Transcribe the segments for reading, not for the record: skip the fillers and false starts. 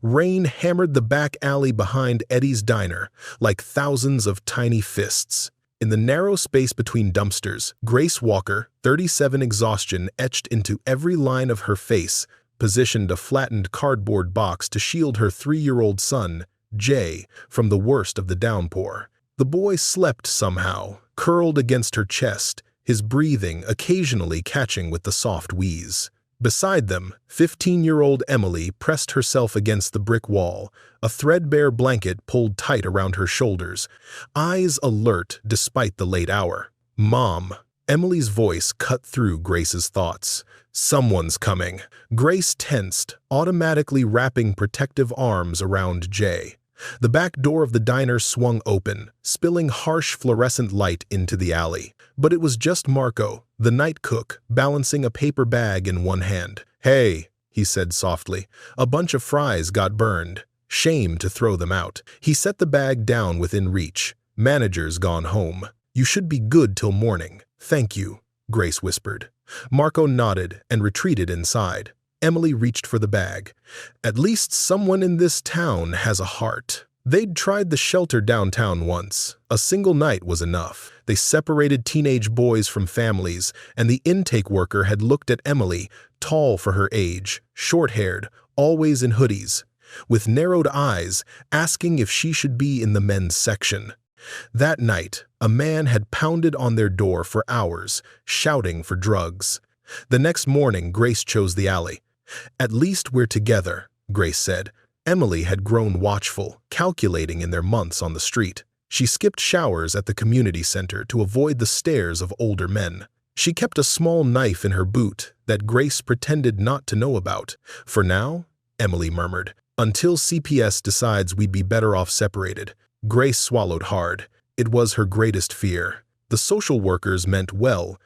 Rain hammered the back alley behind Eddie's diner like thousands of tiny fists. In the narrow space between dumpsters, Grace Walker, 37, exhaustion etched into every line of her face, positioned a flattened cardboard box to shield her 3-year-old son, Jay, from the worst of the downpour. The boy slept somehow, curled against her chest, his breathing occasionally catching with the soft wheeze. Beside them, 15-year-old Emily pressed herself against the brick wall, a threadbare blanket pulled tight around her shoulders, eyes alert despite the late hour. "Mom." Emily's voice cut through Grace's thoughts. "Someone's coming." Grace tensed, automatically wrapping protective arms around Jay. The back door of the diner swung open, spilling harsh fluorescent light into the alley. But it was just Marco, the night cook, balancing a paper bag in one hand. "Hey," he said softly, "a bunch of fries got burned. Shame to throw them out." He set the bag down within reach. "Manager's gone home. You should be good till morning." "Thank you," Grace whispered. Marco nodded and retreated inside. Emily reached for the bag. At least someone in this town has a heart. They'd tried the shelter downtown once. A single night was enough. They separated teenage boys from families, and the intake worker had looked at Emily, tall for her age, short-haired, always in hoodies, with narrowed eyes, asking if she should be in the men's section. That night, a man had pounded on their door for hours, shouting for drugs. The next morning, Grace chose the alley. "At least we're together," Grace said. Emily had grown watchful, calculating in their months on the street. She skipped showers at the community center to avoid the stares of older men. She kept a small knife in her boot that Grace pretended not to know about. "For now," Emily murmured, "until CPS decides we'd be better off separated." Grace swallowed hard. It was her greatest fear. The social workers meant well,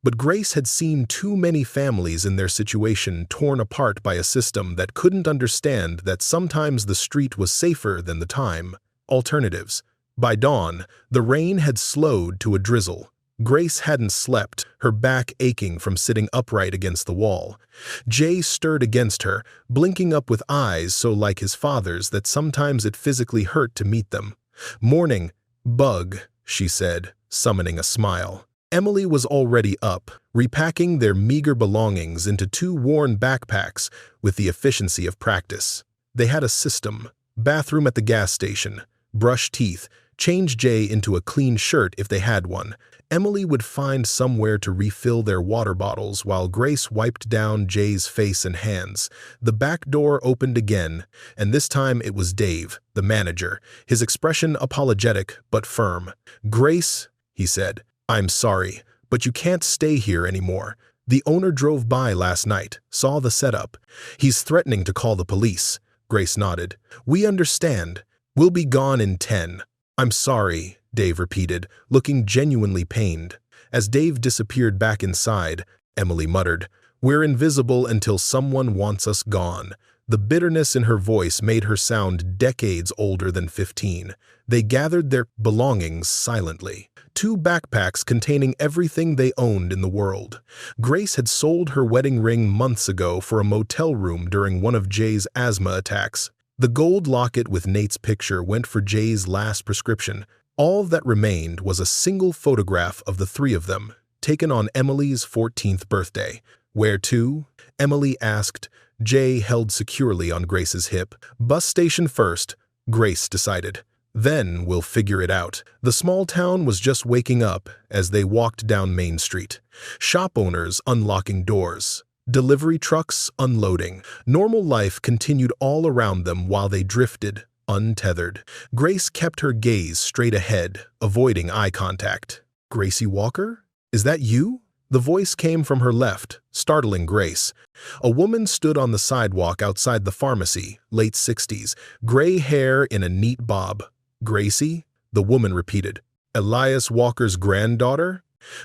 but Grace had seen too many families in their situation torn apart by a system that couldn't understand that sometimes the street was safer than the time. Alternatives. By dawn, the rain had slowed to a drizzle. Grace hadn't slept, her back aching from sitting upright against the wall. Jay stirred against her, blinking up with eyes so like his father's that sometimes it physically hurt to meet them. "Morning, Bug," she said, summoning a smile. Emily was already up, repacking their meager belongings into 2 worn backpacks with the efficiency of practice. They had a system: bathroom at the gas station, brush teeth, change Jay into a clean shirt if they had one. Emily would find somewhere to refill their water bottles while Grace wiped down Jay's face and hands. The back door opened again, and this time it was Dave, the manager, his expression apologetic but firm. "Grace," he said, "I'm sorry, but you can't stay here anymore. The owner drove by last night, saw the setup. He's threatening to call the police." Grace nodded. "We understand. We'll be gone in 10. "I'm sorry," Dave repeated, looking genuinely pained. As Dave disappeared back inside, Emily muttered, "We're invisible until someone wants us gone." The bitterness in her voice made her sound decades older than 15. They gathered their belongings silently. 2 backpacks containing everything they owned in the world. Grace had sold her wedding ring months ago for a motel room during one of Jay's asthma attacks. The gold locket with Nate's picture went for Jay's last prescription. All that remained was a single photograph of the 3 of them, taken on Emily's 14th birthday. "Where to?" Emily asked, Jay held securely on Grace's hip. "Bus station first," Grace decided. "Then we'll figure it out." The small town was just waking up as they walked down Main Street. Shop owners unlocking doors. Delivery trucks unloading. Normal life continued all around them while they drifted, untethered. Grace kept her gaze straight ahead, avoiding eye contact. "Gracie Walker? Is that you?" The voice came from her left, startling Grace. A woman stood on the sidewalk outside the pharmacy, late 60s, gray hair in a neat bob. "Gracie?" the woman repeated. "Elias Walker's granddaughter?"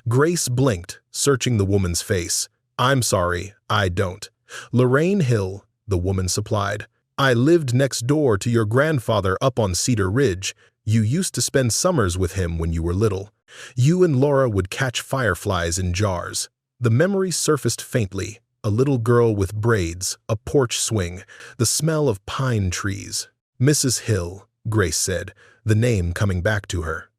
Grace blinked, searching the woman's face. "I'm sorry, I don't." "Lorraine Hill," the woman supplied. "I lived next door to your grandfather up on Cedar Ridge. You used to spend summers with him when you were little. You and Laura would catch fireflies in jars." The memory surfaced faintly. a little girl with braids, a porch swing, the smell of pine trees. "Mrs. Hill," Grace said, the name coming back to her.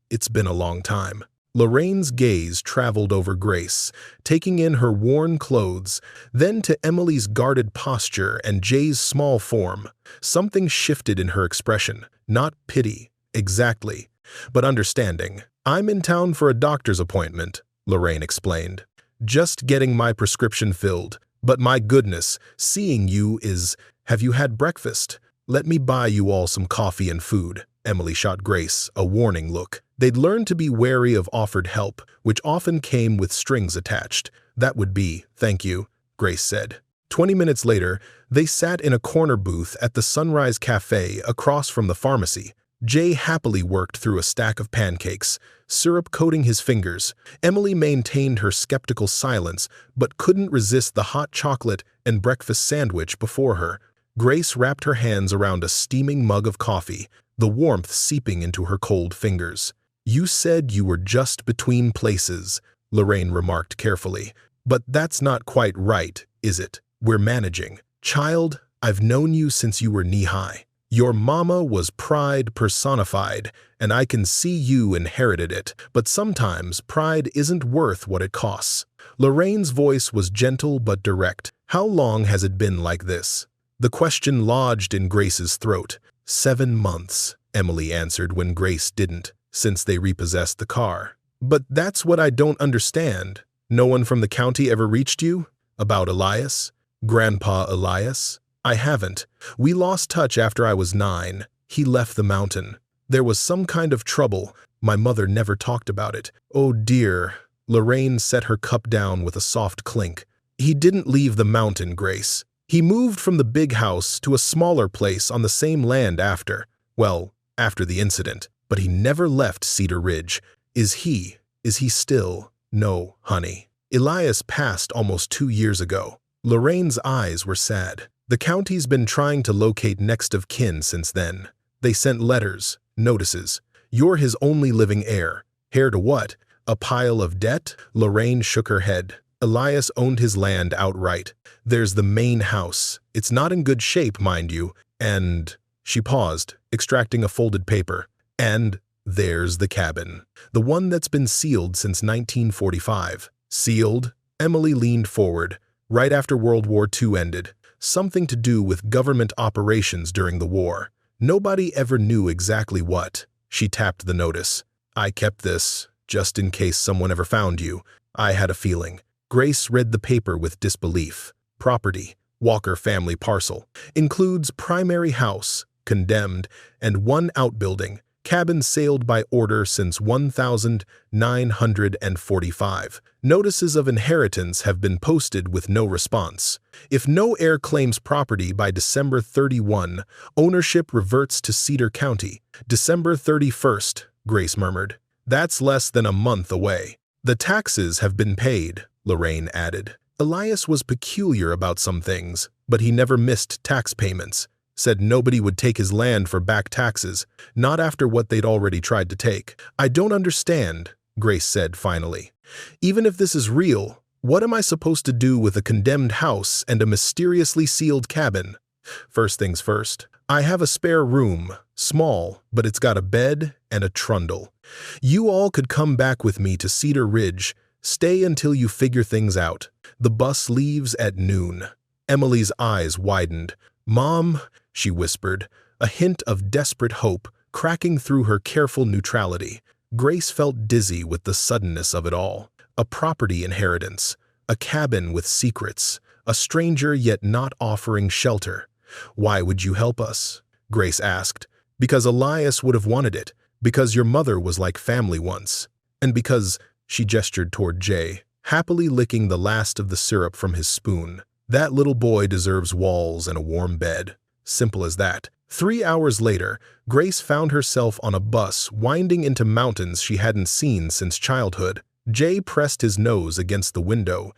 It's been a long time." Lorraine's gaze traveled over Grace, taking in her worn clothes, then to Emily's guarded posture and Jay's small form. Something shifted in her expression, not pity, exactly, but understanding. "I'm in town for a doctor's appointment," Lorraine explained. "Just getting my prescription filled. But my goodness, seeing you is... Have you had breakfast? Let me buy you all some coffee and food." Emily shot Grace a warning look. They'd learned to be wary of offered help, which often came with strings attached. "That would be, thank you," Grace said. 20 minutes later, they sat in a corner booth at the Sunrise Cafe across from the pharmacy. Jay happily worked through a stack of pancakes, syrup coating his fingers. Emily maintained her skeptical silence, but couldn't resist the hot chocolate and breakfast sandwich before her. Grace wrapped her hands around a steaming mug of coffee, the warmth seeping into her cold fingers. "You said you were just between places," Lorraine remarked carefully. "But that's not quite right, is it? We're managing. Child, I've known you since you were knee-high. Your mama was pride personified, and I can see you inherited it. But sometimes pride isn't worth what it costs." Lorraine's voice was gentle but direct. "How long has it been like this?" The question lodged in Grace's throat. 7 months, Emily answered when Grace didn't, since they repossessed the car. "But that's what I don't understand. No one from the county ever reached you? About Elias? Grandpa Elias?" "I haven't. We lost touch after I was 9. He left the mountain. There was some kind of trouble. My mother never talked about it." "Oh dear." Lorraine set her cup down with a soft clink. "He didn't leave the mountain, Grace. He moved from the big house to a smaller place on the same land after the incident. But he never left Cedar Ridge. Is he still?" "No, honey. Elias passed almost 2 years ago." Lorraine's eyes were sad. "The county's been trying to locate next of kin since then. They sent letters, notices. You're his only living heir. Heir to what? A pile of debt?" Lorraine shook her head. "Elias owned his land outright. There's the main house. It's not in good shape, mind you. And..." She paused, extracting a folded paper. "And there's the cabin. The one that's been sealed since 1945. "Sealed?" Emily leaned forward. "Right after World War II ended. Something to do with government operations during the war. Nobody ever knew exactly what." She tapped the notice. "I kept this, just in case someone ever found you. I had a feeling." Grace read the paper with disbelief. "Property, Walker family parcel. Includes primary house, condemned, and 1 outbuilding. Cabin sailed by order since 1945. Notices of inheritance have been posted with no response. If no heir claims property by December 31, ownership reverts to Cedar County." "December 31st, Grace murmured. "That's less than a month away." "The taxes have been paid," Lorraine added. "Elias was peculiar about some things, but he never missed tax payments. Said nobody would take his land for back taxes, not after what they'd already tried to take." "I don't understand," Grace said finally. "Even if this is real, what am I supposed to do with a condemned house and a mysteriously sealed cabin?" "First things first. I have a spare room, small, but it's got a bed and a trundle. You all could come back with me to Cedar Ridge. Stay until you figure things out. The bus leaves at noon." Emily's eyes widened. "Mom," she whispered, a hint of desperate hope cracking through her careful neutrality. Grace felt dizzy with the suddenness of it all. A property inheritance, a cabin with secrets, a stranger yet not offering shelter. "Why would you help us?" Grace asked. "Because Elias would have wanted it, because your mother was like family once, and because..." She gestured toward Jay, happily licking the last of the syrup from his spoon. "That little boy deserves walls and a warm bed." Simple as that. 3 hours later, Grace found herself on a bus winding into mountains she hadn't seen since childhood. Jay pressed his nose against the window,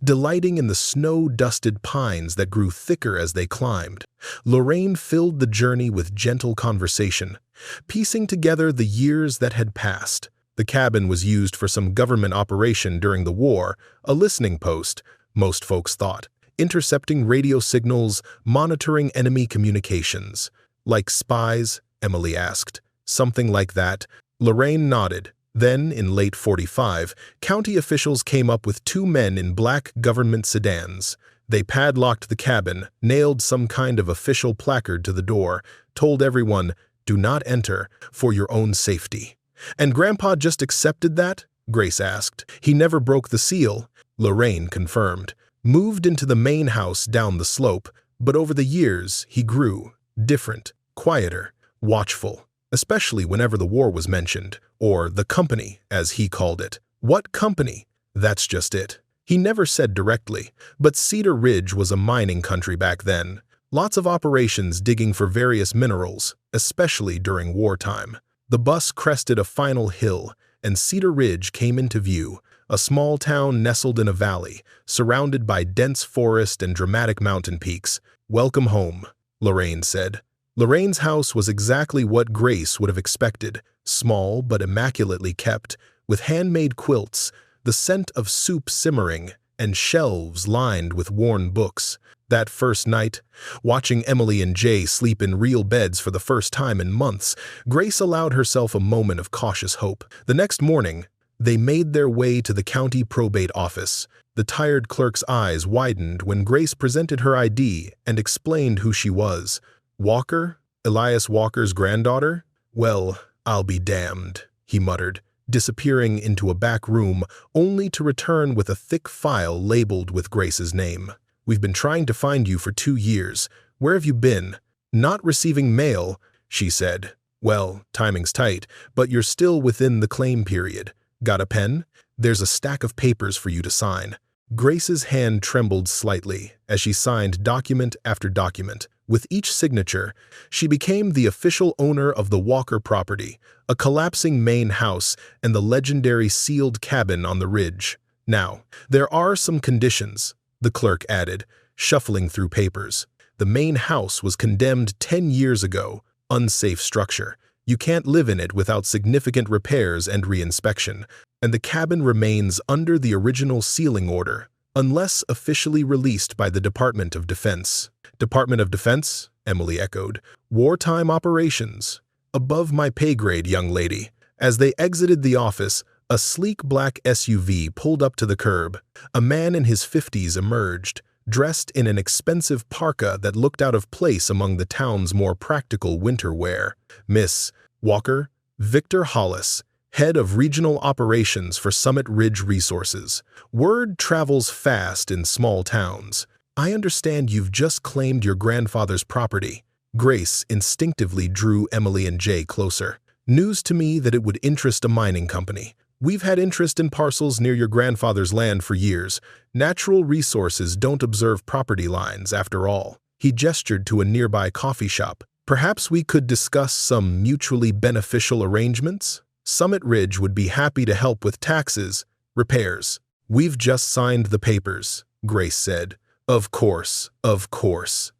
delighting in the snow-dusted pines that grew thicker as they climbed. Lorraine filled the journey with gentle conversation, piecing together the years that had passed. The cabin was used for some government operation during the war, a listening post, most folks thought. Intercepting radio signals, monitoring enemy communications. Like spies? Emily asked. Something like that. Lorraine nodded. Then, in late 45, county officials came up with two men in black government sedans. They padlocked the cabin, nailed some kind of official placard to the door, told everyone, "Do not enter, for your own safety." "And Grandpa just accepted that?" Grace asked. "He never broke the seal," Lorraine confirmed. "Moved into the main house down the slope, but over the years he grew, different, quieter, watchful, especially whenever the war was mentioned, or the company, as he called it." "What company?" "That's just it. He never said directly, but Cedar Ridge was a mining country back then. Lots of operations digging for various minerals, especially during wartime. The bus crested a final hill, and Cedar Ridge came into view, a small town nestled in a valley, surrounded by dense forest and dramatic mountain peaks. "Welcome home," Lorraine said. Lorraine's house was exactly what Grace would have expected, small but immaculately kept, with handmade quilts, the scent of soup simmering, and shelves lined with worn books. That first night, watching Emily and Jay sleep in real beds for the first time in months, Grace allowed herself a moment of cautious hope. The next morning, they made their way to the county probate office. The tired clerk's eyes widened when Grace presented her ID and explained who she was. "Walker? Elias Walker's granddaughter? Well, I'll be damned," he muttered, disappearing into a back room only to return with a thick file labeled with Grace's name. "We've been trying to find you for 2 years. Where have you been?" "Not receiving mail," she said. "Well, timing's tight, but you're still within the claim period. Got a pen? There's a stack of papers for you to sign." Grace's hand trembled slightly as she signed document after document. With each signature, she became the official owner of the Walker property, a collapsing main house and the legendary sealed cabin on the ridge. "Now, there are some conditions," the clerk added, shuffling through papers. "The main house was condemned 10 years ago, unsafe structure. You can't live in it without significant repairs and reinspection, and the cabin remains under the original sealing order, unless officially released by the Department of Defense." "Department of Defense?" Emily echoed. "Wartime operations. Above my pay grade, young lady." As they exited the office, a sleek black SUV pulled up to the curb. A man in his 50s emerged, dressed in an expensive parka that looked out of place among the town's more practical winter wear. "Miss Walker, Victor Hollis, head of regional operations for Summit Ridge Resources. Word travels fast in small towns. I understand you've just claimed your grandfather's property." Grace instinctively drew Emily and Jay closer. "News to me that it would interest a mining company. We've had interest in parcels near your grandfather's land for years. Natural resources don't observe property lines, after all." He gestured to a nearby coffee shop. "Perhaps we could discuss some mutually beneficial arrangements? Summit Ridge would be happy to help with taxes, repairs." "We've just signed the papers," Grace said. Of course,"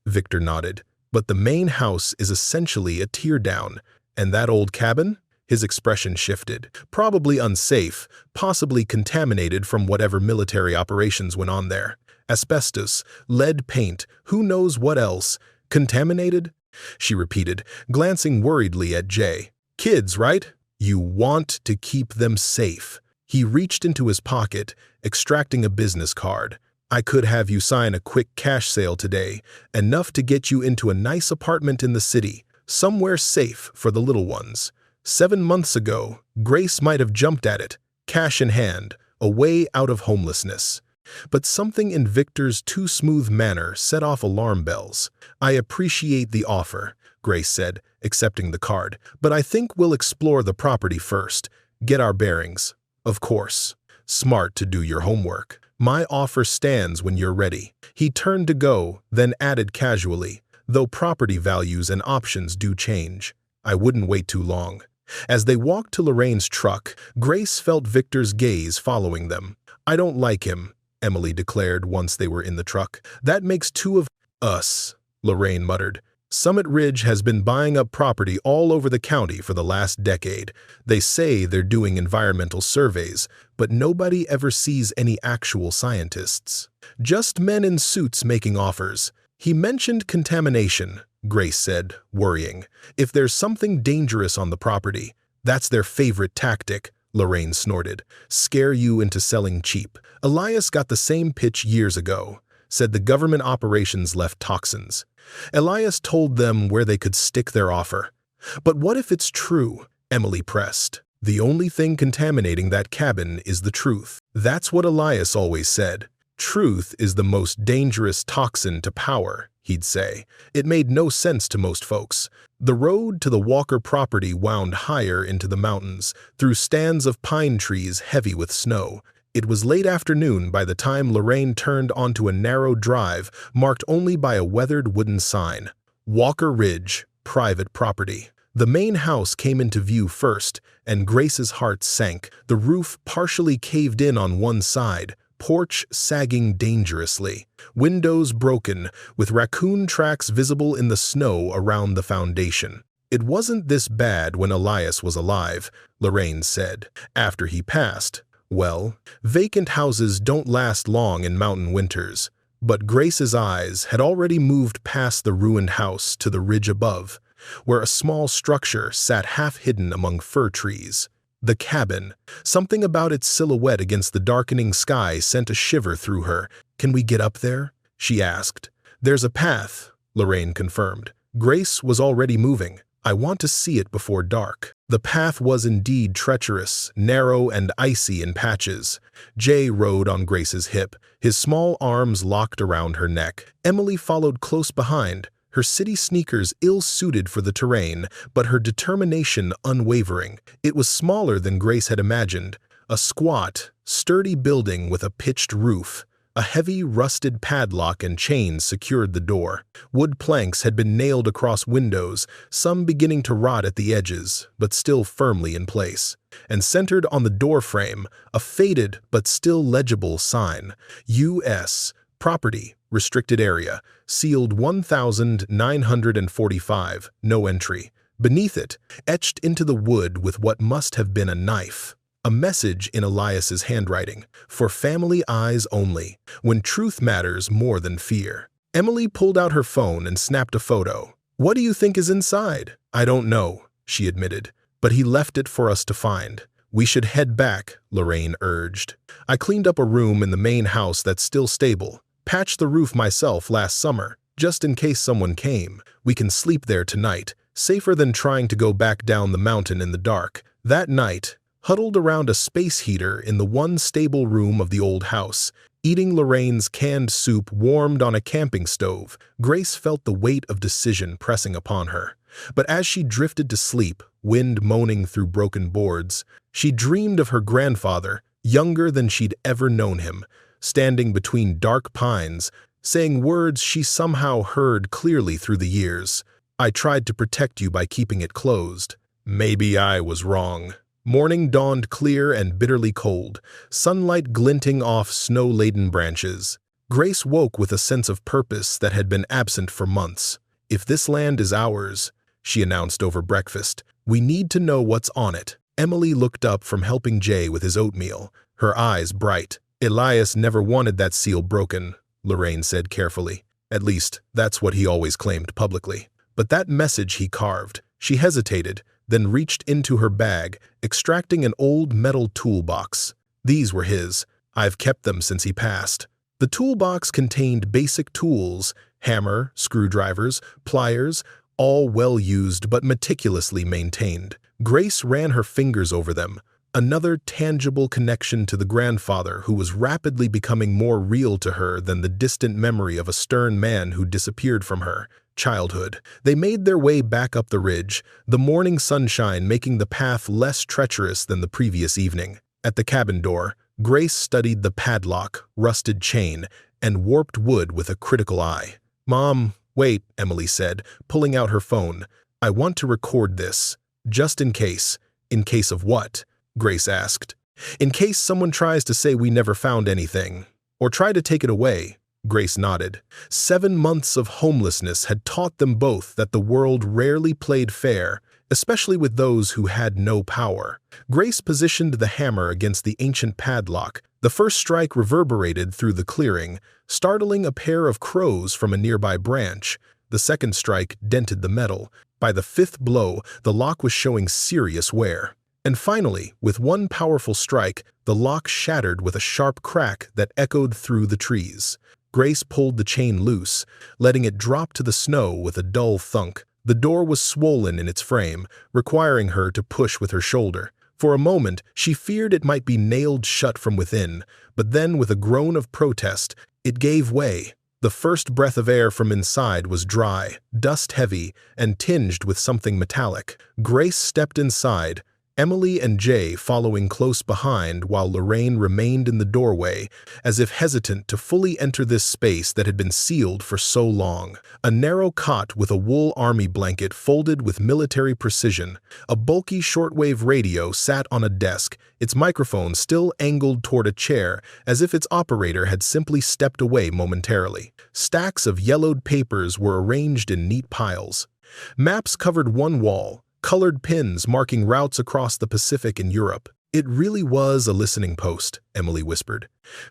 Victor nodded. "But the main house is essentially a teardown. And that old cabin?" His expression shifted. "Probably unsafe, possibly contaminated from whatever military operations went on there. Asbestos, lead paint, who knows what else. Contaminated?" she repeated, glancing worriedly at Jay. "Kids, right? You want to keep them safe." He reached into his pocket, extracting a business card. "I could have you sign a quick cash sale today, enough to get you into a nice apartment in the city, somewhere safe for the little ones." 7 months ago, Grace might have jumped at it, cash in hand, a way out of homelessness. But something in Victor's too smooth manner set off alarm bells. "I appreciate the offer," Grace said, accepting the card, "but I think we'll explore the property first, get our bearings." "Of course. Smart to do your homework. My offer stands when you're ready." He turned to go, then added casually, "Though property values and options do change. I wouldn't wait too long." As they walked to Lorraine's truck, Grace felt Victor's gaze following them. "I don't like him," Emily declared once they were in the truck. "That makes 2 of us," Lorraine muttered. Summit Ridge has been buying up property all over the county for the last decade. They say they're doing environmental surveys, but nobody ever sees any actual scientists. Just men in suits making offers. He mentioned contamination, Grace said, worrying. If there's something dangerous on the property, that's their favorite tactic, Lorraine snorted. Scare you into selling cheap. Elias got the same pitch years ago. Said the government operations left toxins. Elias told them where they could stick their offer. But what if it's true? Emily pressed. The only thing contaminating that cabin is the truth. That's what Elias always said. Truth is the most dangerous toxin to power, he'd say. It made no sense to most folks. The road to the Walker property wound higher into the mountains, through stands of pine trees heavy with snow. It was late afternoon by the time Lorraine turned onto a narrow drive marked only by a weathered wooden sign. Walker Ridge, private property. The main house came into view first, and Grace's heart sank. The roof partially caved in on one side, porch sagging dangerously. Windows broken, with raccoon tracks visible in the snow around the foundation. It wasn't this bad when Elias was alive, Lorraine said. After he passed, well, vacant houses don't last long in mountain winters. But Grace's eyes had already moved past the ruined house to the ridge above, where a small structure sat half-hidden among fir trees. The cabin. Something about its silhouette against the darkening sky sent a shiver through her. Can we get up there? She asked. There's a path, Lorraine confirmed. Grace was already moving. I want to see it before dark. The path was indeed treacherous, narrow and icy in patches. Jay rode on Grace's hip, his small arms locked around her neck. Emily followed close behind, her city sneakers ill-suited for the terrain, but her determination unwavering. It was smaller than Grace had imagined, a squat, sturdy building with a pitched roof. A heavy, rusted padlock and chains secured the door. Wood planks had been nailed across windows, some beginning to rot at the edges, but still firmly in place. And centered on the doorframe, a faded but still legible sign. U.S. Property, Restricted Area, sealed 1945, no entry. Beneath it, etched into the wood with what must have been a knife. A message in Elias's handwriting, for family eyes only, when truth matters more than fear. Emily pulled out her phone and snapped a photo. What do you think is inside? I don't know, she admitted, but he left it for us to find. We should head back, Lorraine urged. I cleaned up a room in the main house that's still stable, patched the roof myself last summer, just in case someone came. We can sleep there tonight, safer than trying to go back down the mountain in the dark. That night, huddled around a space heater in the one stable room of the old house, eating Lorraine's canned soup warmed on a camping stove, Grace felt the weight of decision pressing upon her. But as she drifted to sleep, wind moaning through broken boards, she dreamed of her grandfather, younger than she'd ever known him, standing between dark pines, saying words she somehow heard clearly through the years. I tried to protect you by keeping it closed. Maybe I was wrong. Morning dawned clear and bitterly cold, sunlight glinting off snow-laden branches. Grace woke with a sense of purpose that had been absent for months. If this land is ours, she announced over breakfast, we need to know what's on it. Emily looked up from helping Jay with his oatmeal, her eyes bright. Elias never wanted that seal broken, Lorraine said carefully. At least, that's what he always claimed publicly. But that message he carved, she hesitated, then reached into her bag, extracting an old metal toolbox. These were his. I've kept them since he passed. The toolbox contained basic tools, hammer, screwdrivers, pliers, all well used but meticulously maintained. Grace ran her fingers over them, another tangible connection to the grandfather who was rapidly becoming more real to her than the distant memory of a stern man who disappeared from her. Childhood. They made their way back up the ridge, the morning sunshine making the path less treacherous than the previous evening. At the cabin door, Grace studied the padlock, rusted chain, and warped wood with a critical eye. Mom, wait, Emily said, pulling out her phone. I want to record this. Just in case. In case of what? Grace asked. In case someone tries to say we never found anything, or try to take it away. Grace nodded. 7 months of homelessness had taught them both that the world rarely played fair, especially with those who had no power. Grace positioned the hammer against the ancient padlock. The first strike reverberated through the clearing, startling a pair of crows from a nearby branch. The second strike dented the metal. By the fifth blow, the lock was showing serious wear. And finally, with one powerful strike, the lock shattered with a sharp crack that echoed through the trees. Grace pulled the chain loose, letting it drop to the snow with a dull thunk. The door was swollen in its frame, requiring her to push with her shoulder. For a moment, she feared it might be nailed shut from within, but then, with a groan of protest, it gave way. The first breath of air from inside was dry, dust-heavy, and tinged with something metallic. Grace stepped inside, Emily and Jay following close behind while Lorraine remained in the doorway, as if hesitant to fully enter this space that had been sealed for so long. A narrow cot with a wool army blanket folded with military precision. A bulky shortwave radio sat on a desk, its microphone still angled toward a chair, as if its operator had simply stepped away momentarily. Stacks of yellowed papers were arranged in neat piles. Maps covered one wall, colored pins marking routes across the Pacific and Europe. "It really was a listening post," Emily whispered.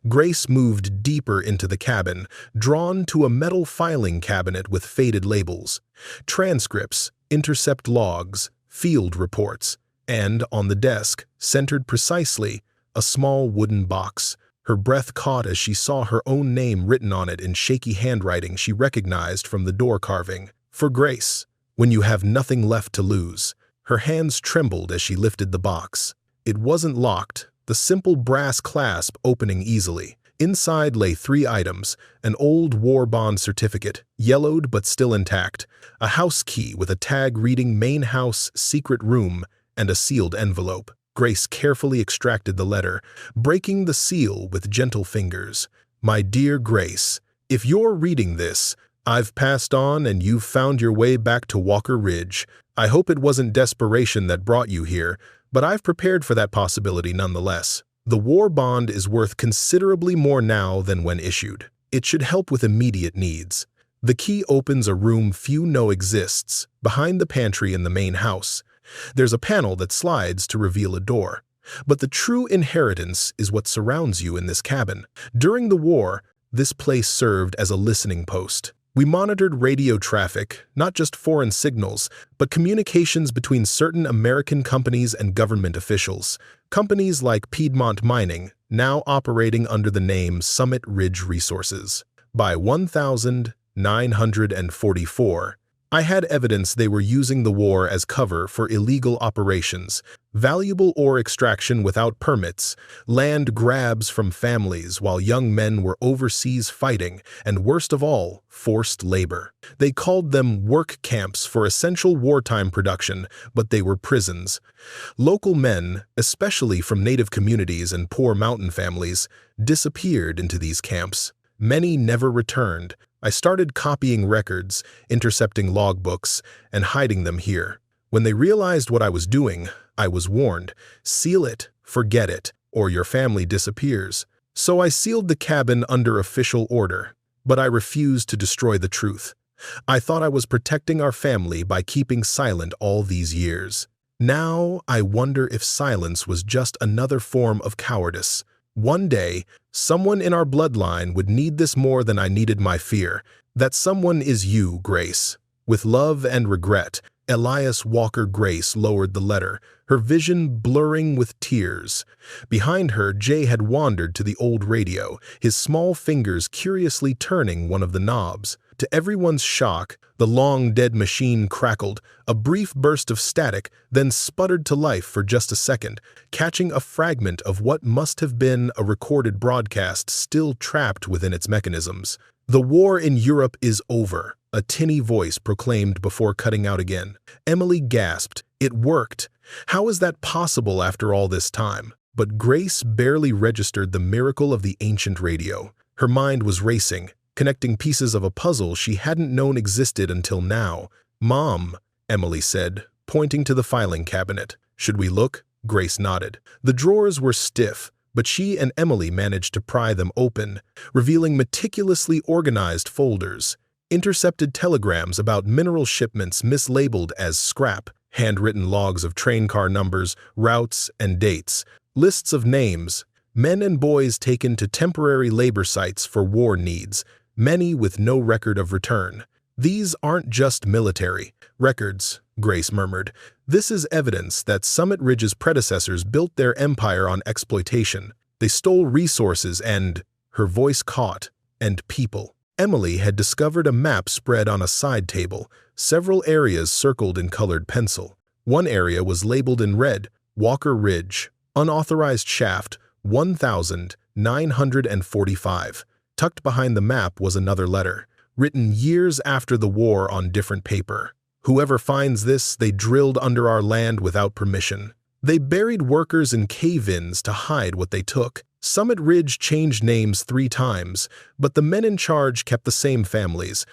Grace moved deeper into the cabin, drawn to a metal filing cabinet with faded labels. Transcripts, intercept logs, field reports, and, on the desk, centered precisely, a small wooden box. Her breath caught as she saw her own name written on it in shaky handwriting she recognized from the door carving. For Grace. When you have nothing left to lose. Her hands trembled as she lifted the box. It wasn't locked, the simple brass clasp opening easily. Inside lay 3 items: an old war bond certificate, yellowed but still intact, a house key with a tag reading "Main House, Secret Room," and a sealed envelope. Grace carefully extracted the letter, breaking the seal with gentle fingers. "My dear Grace, if you're reading this, I've passed on and you've found your way back to Walker Ridge. I hope it wasn't desperation that brought you here, but I've prepared for that possibility nonetheless. The war bond is worth considerably more now than when issued. It should help with immediate needs. The key opens a room few know exists, behind the pantry in the main house. There's a panel that slides to reveal a door. But the true inheritance is what surrounds you in this cabin. During the war, this place served as a listening post. We monitored radio traffic, not just foreign signals, but communications between certain American companies and government officials. Companies like Piedmont Mining, now operating under the name Summit Ridge Resources. By 1944, I had evidence they were using the war as cover for illegal operations, valuable ore extraction without permits, land grabs from families while young men were overseas fighting, and worst of all, forced labor. They called them work camps for essential wartime production, but they were prisons. Local men, especially from native communities and poor mountain families, disappeared into these camps. Many never returned. I started copying records, intercepting logbooks, and hiding them here. When they realized what I was doing, I was warned, seal it, forget it, or your family disappears. So I sealed the cabin under official order, but I refused to destroy the truth. I thought I was protecting our family by keeping silent all these years. Now I wonder if silence was just another form of cowardice. One day, someone in our bloodline would need this more than I needed my fear. That someone is you, Grace. With love and regret, Elias Walker Grace lowered the letter, her vision blurring with tears. Behind her, Jay had wandered to the old radio, his small fingers curiously turning one of the knobs. To everyone's shock, the long-dead machine crackled, a brief burst of static, then sputtered to life for just a second, catching a fragment of what must have been a recorded broadcast still trapped within its mechanisms. "The war in Europe is over," a tinny voice proclaimed before cutting out again. Emily gasped. It worked. How is that possible after all this time? But Grace barely registered the miracle of the ancient radio. Her mind was racing, connecting pieces of a puzzle she hadn't known existed until now. "Mom," Emily said, pointing to the filing cabinet. "Should we look?" Grace nodded. The drawers were stiff, but she and Emily managed to pry them open, revealing meticulously organized folders, intercepted telegrams about mineral shipments mislabeled as scrap, handwritten logs of train car numbers, routes, and dates, lists of names, men and boys taken to temporary labor sites for war needs, many with no record of return. "These aren't just military records," Grace murmured. "This is evidence that Summit Ridge's predecessors built their empire on exploitation. They stole resources and," her voice caught, "and people." Emily had discovered a map spread on a side table, several areas circled in colored pencil. One area was labeled in red, Walker Ridge, unauthorized shaft, 1,945. Tucked behind the map was another letter, written years after the war on different paper. "Whoever finds this, they drilled under our land without permission. They buried workers in cave-ins to hide what they took. Summit Ridge changed names 3 times, but the men in charge kept the same families.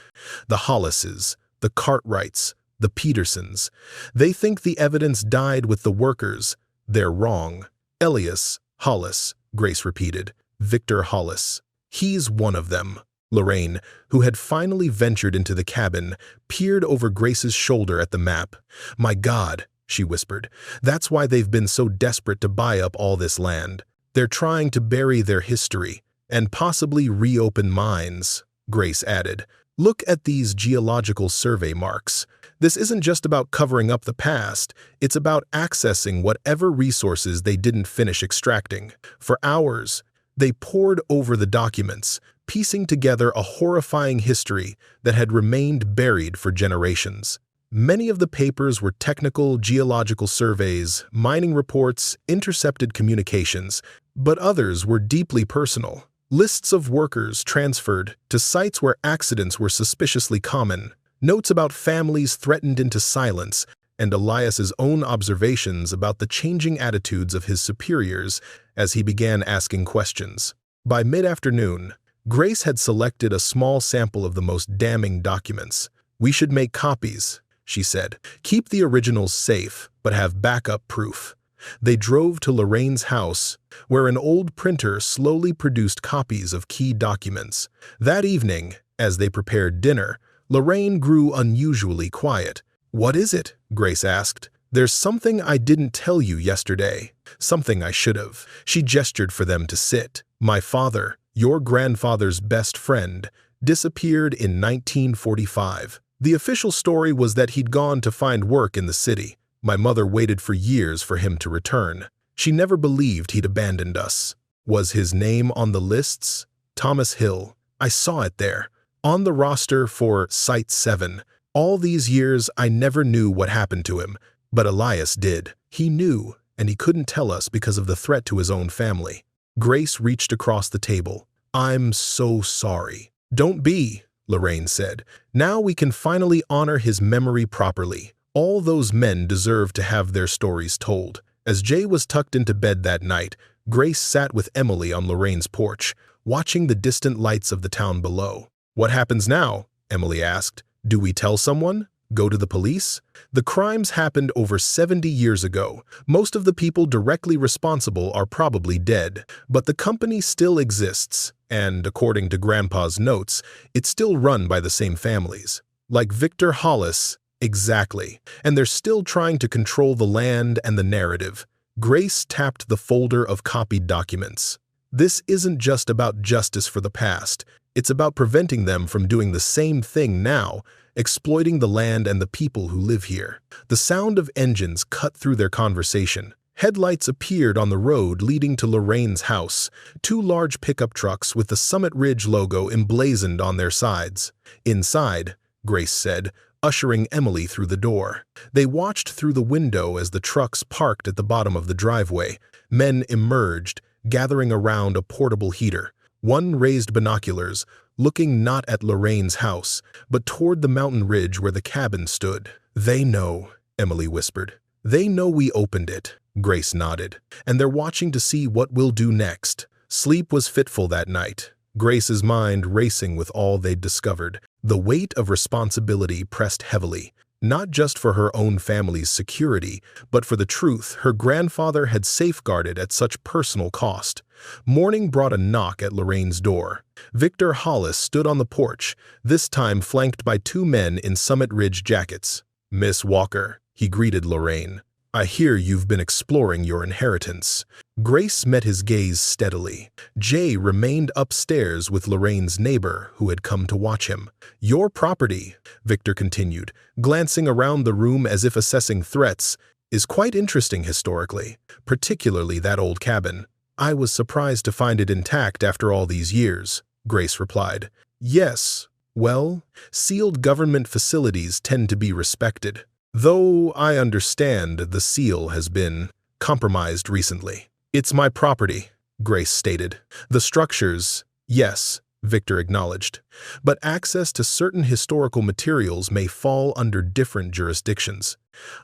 The Hollises, the Cartwrights, the Petersons. They think the evidence died with the workers. They're wrong." "Elias Hollis," Grace repeated. "Victor Hollis. He's one of them." Lorraine, who had finally ventured into the cabin, peered over Grace's shoulder at the map. "My God," she whispered, "that's why they've been so desperate to buy up all this land. They're trying to bury their history, and possibly reopen mines," Grace added. "Look at these geological survey marks. This isn't just about covering up the past, it's about accessing whatever resources they didn't finish extracting." For hours, they pored over the documents, piecing together a horrifying history that had remained buried for generations. Many of the papers were technical geological surveys, mining reports, intercepted communications, but others were deeply personal. Lists of workers transferred to sites where accidents were suspiciously common, notes about families threatened into silence, and Elias's own observations about the changing attitudes of his superiors as he began asking questions. By mid-afternoon, Grace had selected a small sample of the most damning documents. "We should make copies," she said. "Keep the originals safe, but have backup proof." They drove to Lorraine's house, where an old printer slowly produced copies of key documents. That evening, as they prepared dinner, Lorraine grew unusually quiet. "What is it?" Grace asked. "There's something I didn't tell you yesterday. Something I should have." She gestured for them to sit. "My father, your grandfather's best friend, disappeared in 1945. The official story was that he'd gone to find work in the city. My mother waited for years for him to return. She never believed he'd abandoned us." "Was his name on the lists?" "Thomas Hill. I saw it there, on the roster for Site 7. All these years I never knew what happened to him, but Elias did. He knew, and he couldn't tell us because of the threat to his own family." Grace reached across the table. "I'm so sorry." "Don't be," Lorraine said. "Now we can finally honor his memory properly. All those men deserve to have their stories told." As Jay was tucked into bed that night, Grace sat with Emily on Lorraine's porch, watching the distant lights of the town below. "What happens now?" Emily asked. "Do we tell someone? Go to the police?" "The crimes happened over 70 years ago. Most of the people directly responsible are probably dead, but the company still exists, and according to Grandpa's notes, it's still run by the same families. Like Victor Hollis." "Exactly. And they're still trying to control the land and the narrative." Grace tapped the folder of copied documents. "This isn't just about justice for the past. It's about preventing them from doing the same thing now, exploiting the land and the people who live here." The sound of engines cut through their conversation. Headlights appeared on the road leading to Lorraine's house, 2 large pickup trucks with the Summit Ridge logo emblazoned on their sides. "Inside," Grace said, ushering Emily through the door. They watched through the window as the trucks parked at the bottom of the driveway. Men emerged, gathering around a portable heater. One raised binoculars, looking not at Lorraine's house, but toward the mountain ridge where the cabin stood. "They know," Emily whispered. "They know we opened it," Grace nodded. "And they're watching to see what we'll do next." Sleep was fitful that night, Grace's mind racing with all they'd discovered. The weight of responsibility pressed heavily. not just for her own family's security, but for the truth her grandfather had safeguarded at such personal cost. Morning brought a knock at Lorraine's door. Victor Hollis stood on the porch, this time flanked by two men in Summit Ridge jackets. "Miss Walker," he greeted Lorraine. "I hear you've been exploring your inheritance." Grace met his gaze steadily. Jay remained upstairs with Lorraine's neighbor, who had come to watch him. "Your property," Victor continued, glancing around the room as if assessing threats, "is quite interesting historically, particularly that old cabin." "I was surprised to find it intact after all these years," Grace replied. "Yes, well, sealed government facilities tend to be respected. Though I understand the seal has been compromised recently." "It's my property," Grace stated. "The structures, yes," Victor acknowledged, "but access to certain historical materials may fall under different jurisdictions.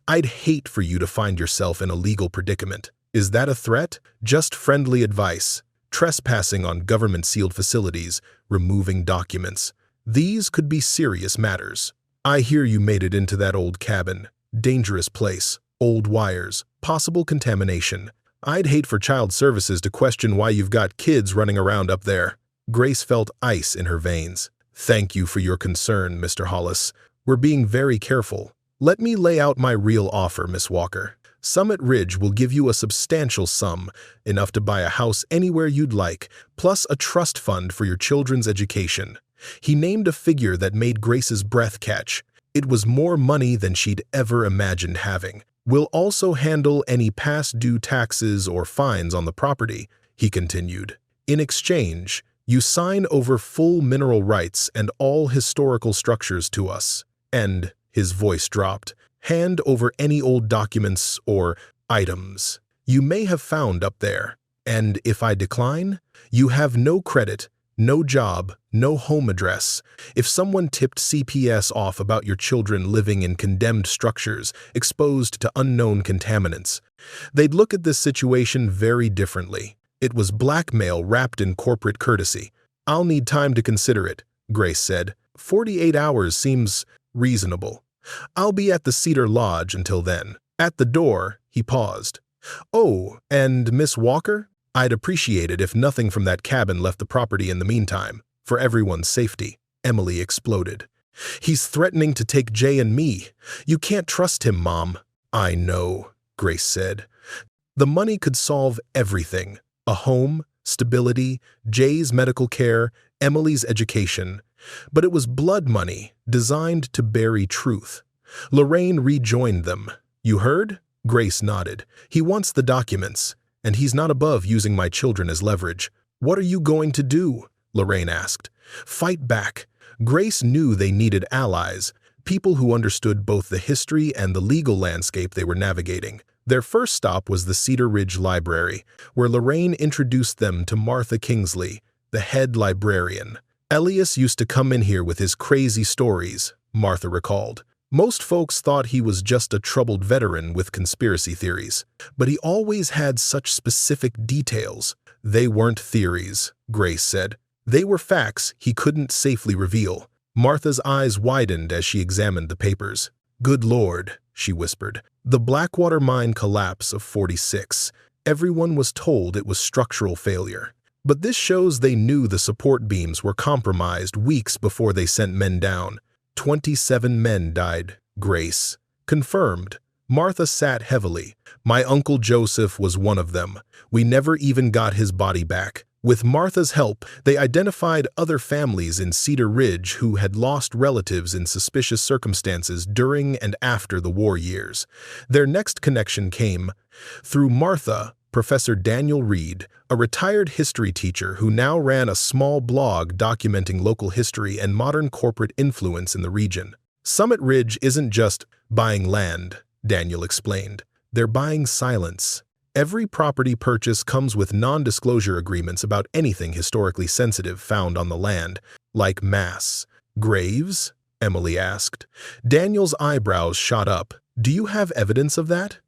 I'd hate for you to find yourself in a legal predicament." "Is that a threat?" "Just friendly advice. Trespassing on government-sealed facilities, removing documents. These could be serious matters." "I hear you made it into that old cabin. Dangerous place, old wires, possible contamination. I'd hate for child services to question why you've got kids running around up there." Grace felt ice in her veins. "Thank you for your concern, Mr. Hollis. We're being very careful. Let me lay out my real offer, Miss Walker. Summit Ridge will give you a substantial sum, enough to buy a house anywhere you'd like, plus a trust fund for your children's education." He named a figure that made Grace's breath catch. It was more money than she'd ever imagined having. "We'll also handle any past due taxes or fines on the property," he continued. "In exchange, you sign over full mineral rights and all historical structures to us. And," his voice dropped, "hand over any old documents or items you may have found up there. And if I decline, you have no credit, no job, no home address. If someone tipped CPS off about your children living in condemned structures, exposed to unknown contaminants, they'd look at this situation very differently. It was blackmail wrapped in corporate courtesy." "I'll need time to consider it," Grace said. 48 hours seems reasonable. "I'll be at the Cedar Lodge until then." At the door, he paused. "Oh, and Miss Walker? I'd appreciate it if nothing from that cabin left the property in the meantime, for everyone's safety." Emily exploded. "He's threatening to take Jay and me. You can't trust him, Mom." "I know," Grace said. "The money could solve everything. A home, stability, Jay's medical care, Emily's education. But it was blood money, designed to bury truth." Lorraine rejoined them. "You heard?" Grace nodded. "He wants the documents, and he's not above using my children as leverage." "What are you going to do?" Lorraine asked. "Fight back." Grace knew they needed allies, people who understood both the history and the legal landscape they were navigating. Their first stop was the Cedar Ridge Library, where Lorraine introduced them to Martha Kingsley, the head librarian. "Elias used to come in here with his crazy stories," Martha recalled. "Most folks thought he was just a troubled veteran with conspiracy theories. But he always had such specific details." "They weren't theories," Grace said. "They were facts he couldn't safely reveal." Martha's eyes widened as she examined the papers. "Good Lord," she whispered. "The Blackwater mine collapse of '46. Everyone was told it was structural failure. But this shows they knew the support beams were compromised weeks before they sent men down. 27 men died." Grace confirmed. Martha sat heavily. "My Uncle Joseph was one of them. We never even got his body back." With Martha's help, they identified other families in Cedar Ridge who had lost relatives in suspicious circumstances during and after the war years. Their next connection came through Martha, Professor Daniel Reed, a retired history teacher who now ran a small blog documenting local history and modern corporate influence in the region. "Summit Ridge isn't just buying land," Daniel explained. "They're buying silence. Every property purchase comes with non-disclosure agreements about anything historically sensitive found on the land, like mass graves?" Emily asked. Daniel's eyebrows shot up. "Do you have evidence of that?"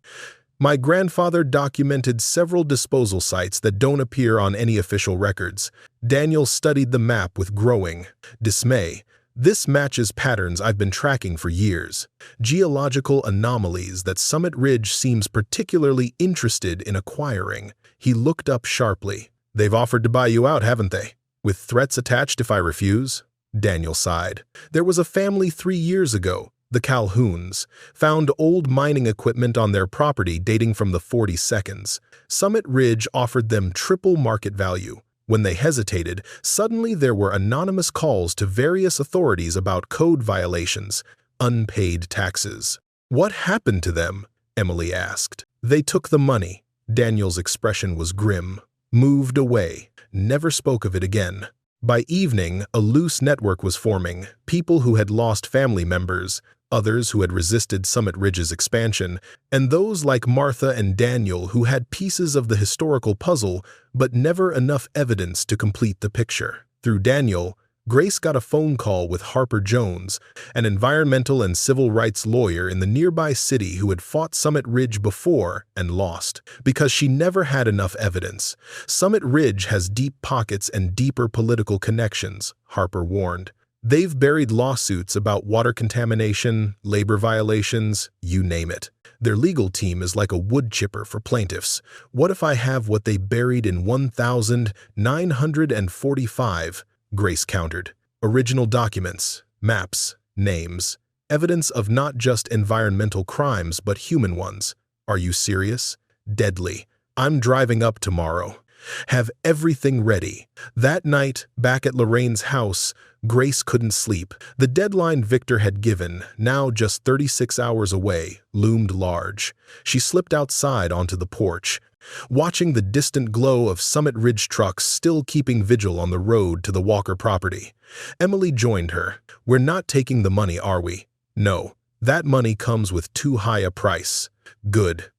"My grandfather documented several disposal sites that don't appear on any official records." Daniel studied the map with growing dismay. This matches patterns I've been tracking for years. Geological anomalies that Summit Ridge seems particularly interested in acquiring. He looked up sharply. They've offered to buy you out, haven't they? With threats attached if I refuse? Daniel sighed. There was a family 3 years ago, the Calhouns, found old mining equipment on their property dating from the 42nds. Summit Ridge offered them triple market value. When they hesitated, suddenly there were anonymous calls to various authorities about code violations, unpaid taxes. What happened to them? Emily asked. They took the money. Daniel's expression was grim. Moved away. Never spoke of it again. By evening, a loose network was forming, people who had lost family members, others who had resisted Summit Ridge's expansion, and those like Martha and Daniel who had pieces of the historical puzzle but never enough evidence to complete the picture. Through Daniel, Grace got a phone call with Harper Jones, an environmental and civil rights lawyer in the nearby city who had fought Summit Ridge before and lost, because she never had enough evidence. Summit Ridge has deep pockets and deeper political connections, Harper warned. They've buried lawsuits about water contamination, labor violations, you name it. Their legal team is like a wood chipper for plaintiffs. What if I have what they buried in 1945? Grace countered. Original documents, maps, names, evidence of not just environmental crimes but human ones. Are you serious? Deadly. I'm driving up tomorrow. Have everything ready. That night, back at Lorraine's house, Grace couldn't sleep. The deadline Victor had given, now just 36 hours away, loomed large. She slipped outside onto the porch, watching the distant glow of Summit Ridge trucks still keeping vigil on the road to the Walker property. Emily joined her. We're not taking the money, are we? No. That money comes with too high a price. Good.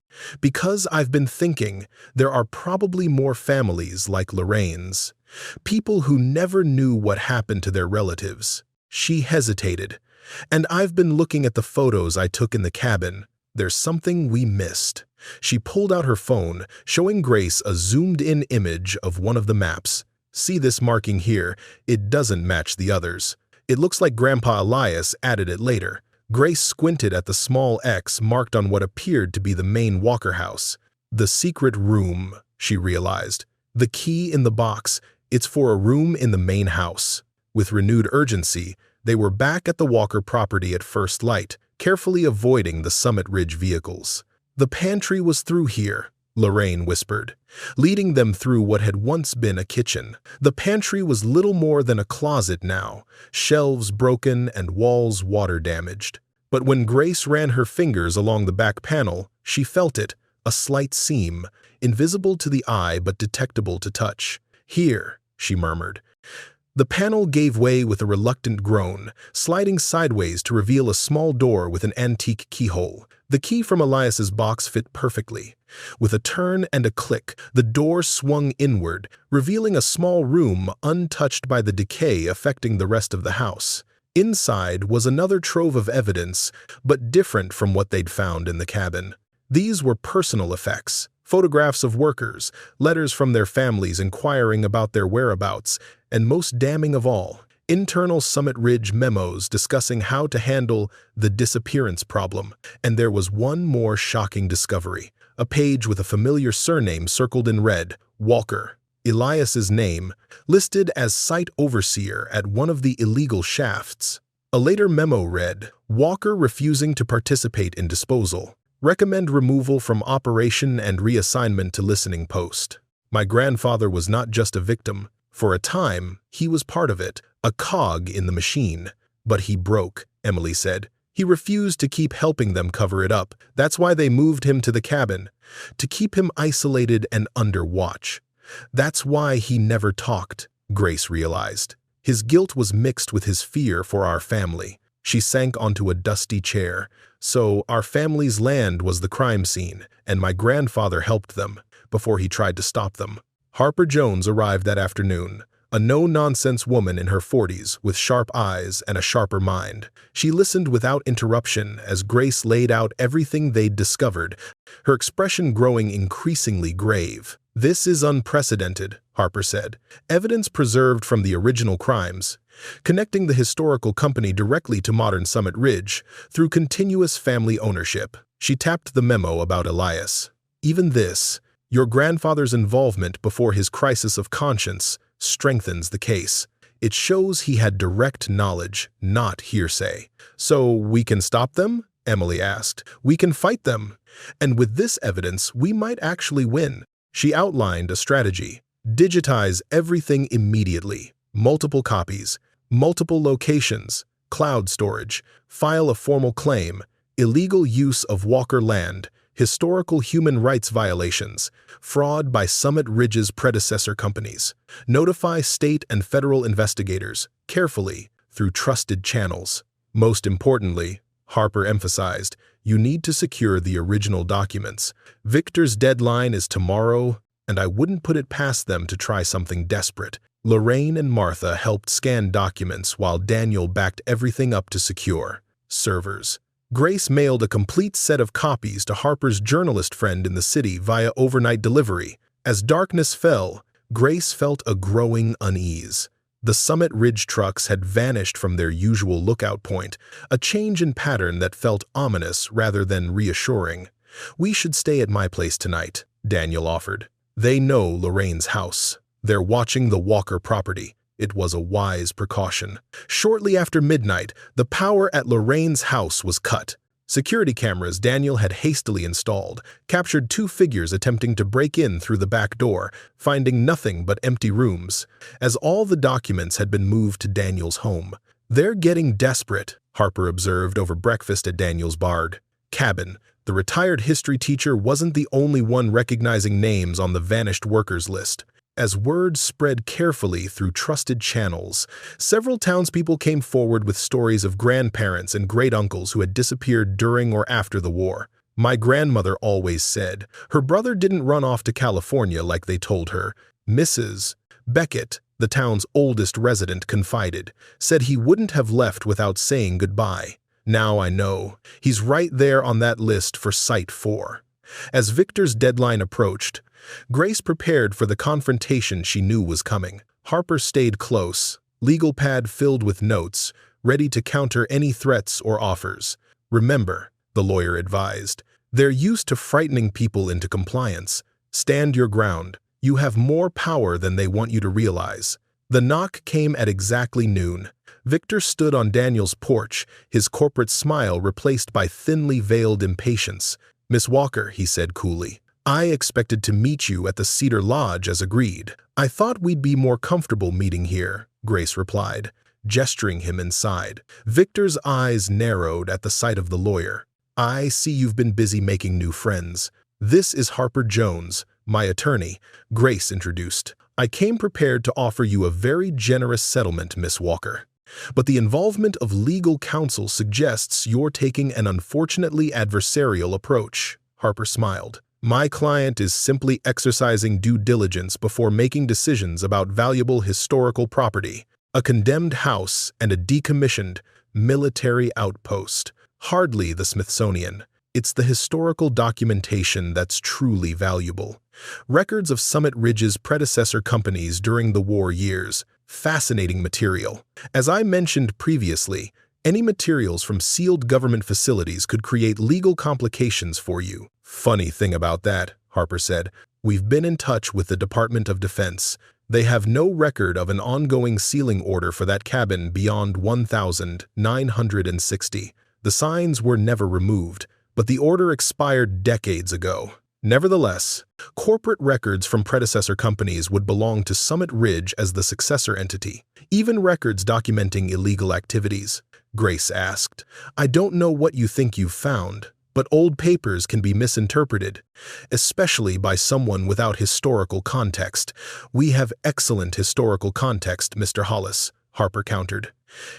Because I've been thinking, there are probably more families like Lorraine's. People who never knew what happened to their relatives. She hesitated. And I've been looking at the photos I took in the cabin. There's something we missed. She pulled out her phone, showing Grace a zoomed-in image of one of the maps. See this marking here? It doesn't match the others. It looks like Grandpa Elias added it later. Grace squinted at the small X marked on what appeared to be the main Walker house. The secret room, she realized. The key in the box. It's for a room in the main house. With renewed urgency, they were back at the Walker property at first light, carefully avoiding the Summit Ridge vehicles. The pantry was through here, Lorraine whispered, leading them through what had once been a kitchen. The pantry was little more than a closet now, shelves broken and walls water-damaged. But when Grace ran her fingers along the back panel, she felt it, a slight seam, invisible to the eye but detectable to touch. Here, she murmured. The panel gave way with a reluctant groan, sliding sideways to reveal a small door with an antique keyhole. The key from Elias's box fit perfectly. With a turn and a click, the door swung inward, revealing a small room untouched by the decay affecting the rest of the house. Inside was another trove of evidence, but different from what they'd found in the cabin. These were personal effects. Photographs of workers, letters from their families inquiring about their whereabouts, and most damning of all, internal Summit Ridge memos discussing how to handle the disappearance problem. And there was one more shocking discovery, a page with a familiar surname circled in red, Walker, Elias's name, listed as site overseer at one of the illegal shafts. A later memo read, Walker refusing to participate in disposal. Recommend removal from operation and reassignment to listening post. My grandfather was not just a victim. For a time, he was part of it, a cog in the machine. But he broke, Emily said. He refused to keep helping them cover it up. That's why they moved him to the cabin, to keep him isolated and under watch. That's why he never talked, Grace realized. His guilt was mixed with his fear for our family. She sank onto a dusty chair. So our family's land was the crime scene, and my grandfather helped them before he tried to stop them. Harper Jones arrived that afternoon, a no-nonsense woman in her 40s with sharp eyes and a sharper mind. She listened without interruption as Grace laid out everything they'd discovered, her expression growing increasingly grave. This is unprecedented, Harper said. Evidence preserved from the original crimes, connecting the historical company directly to modern Summit Ridge through continuous family ownership. She tapped the memo about Elias. Even this, your grandfather's involvement before his crisis of conscience, strengthens the case. It shows he had direct knowledge, not hearsay. So we can stop them? Emily asked. We can fight them. And with this evidence, we might actually win. She outlined a strategy. Digitize everything immediately. Multiple copies, multiple locations, cloud storage, file a formal claim, illegal use of Walker land, historical human rights violations, fraud by Summit Ridge's predecessor companies. Notify state and federal investigators, carefully, through trusted channels. Most importantly, Harper emphasized, you need to secure the original documents. Victor's deadline is tomorrow, and I wouldn't put it past them to try something desperate. Lorraine and Martha helped scan documents while Daniel backed everything up to secure servers. Grace mailed a complete set of copies to Harper's journalist friend in the city via overnight delivery. As darkness fell, Grace felt a growing unease. The Summit Ridge trucks had vanished from their usual lookout point, a change in pattern that felt ominous rather than reassuring. We should stay at my place tonight, Daniel offered. They know Lorraine's house. They're watching the Walker property. It was a wise precaution. Shortly after midnight, the power at Lorraine's house was cut. Security cameras Daniel had hastily installed captured two figures attempting to break in through the back door, finding nothing but empty rooms, as all the documents had been moved to Daniel's home. They're getting desperate, Harper observed over breakfast at Daniel's barred cabin. The retired history teacher wasn't the only one recognizing names on the vanished workers list. As word spread carefully through trusted channels, several townspeople came forward with stories of grandparents and great-uncles who had disappeared during or after the war. My grandmother always said her brother didn't run off to California like they told her. Mrs. Beckett, the town's oldest resident, confided, said he wouldn't have left without saying goodbye. Now I know. He's right there on that list for Site 4. As Victor's deadline approached, Grace prepared for the confrontation she knew was coming. Harper stayed close, legal pad filled with notes, ready to counter any threats or offers. Remember, the lawyer advised, they're used to frightening people into compliance. Stand your ground. You have more power than they want you to realize. The knock came at exactly noon. Victor stood on Daniel's porch, his corporate smile replaced by thinly veiled impatience. Miss Walker, he said coolly, I expected to meet you at the Cedar Lodge as agreed. I thought we'd be more comfortable meeting here, Grace replied, gesturing him inside. Victor's eyes narrowed at the sight of the lawyer. I see you've been busy making new friends. This is Harper Jones, my attorney, Grace introduced. I came prepared to offer you a very generous settlement, Miss Walker. But the involvement of legal counsel suggests you're taking an unfortunately adversarial approach. Harper smiled. My client is simply exercising due diligence before making decisions about valuable historical property, a condemned house and a decommissioned military outpost. Hardly the Smithsonian. It's the historical documentation that's truly valuable. Records of Summit Ridge's predecessor companies during the war years. Fascinating material. As I mentioned previously, any materials from sealed government facilities could create legal complications for you. Funny thing about that, Harper said, we've been in touch with the Department of Defense. They have no record of an ongoing sealing order for that cabin beyond 1960. The signs were never removed, but the order expired decades ago. Nevertheless, corporate records from predecessor companies would belong to Summit Ridge as the successor entity, even records documenting illegal activities. Grace asked, I don't know what you think you've found, but old papers can be misinterpreted, especially by someone without historical context. We have excellent historical context, Mr. Hollis, Harper countered,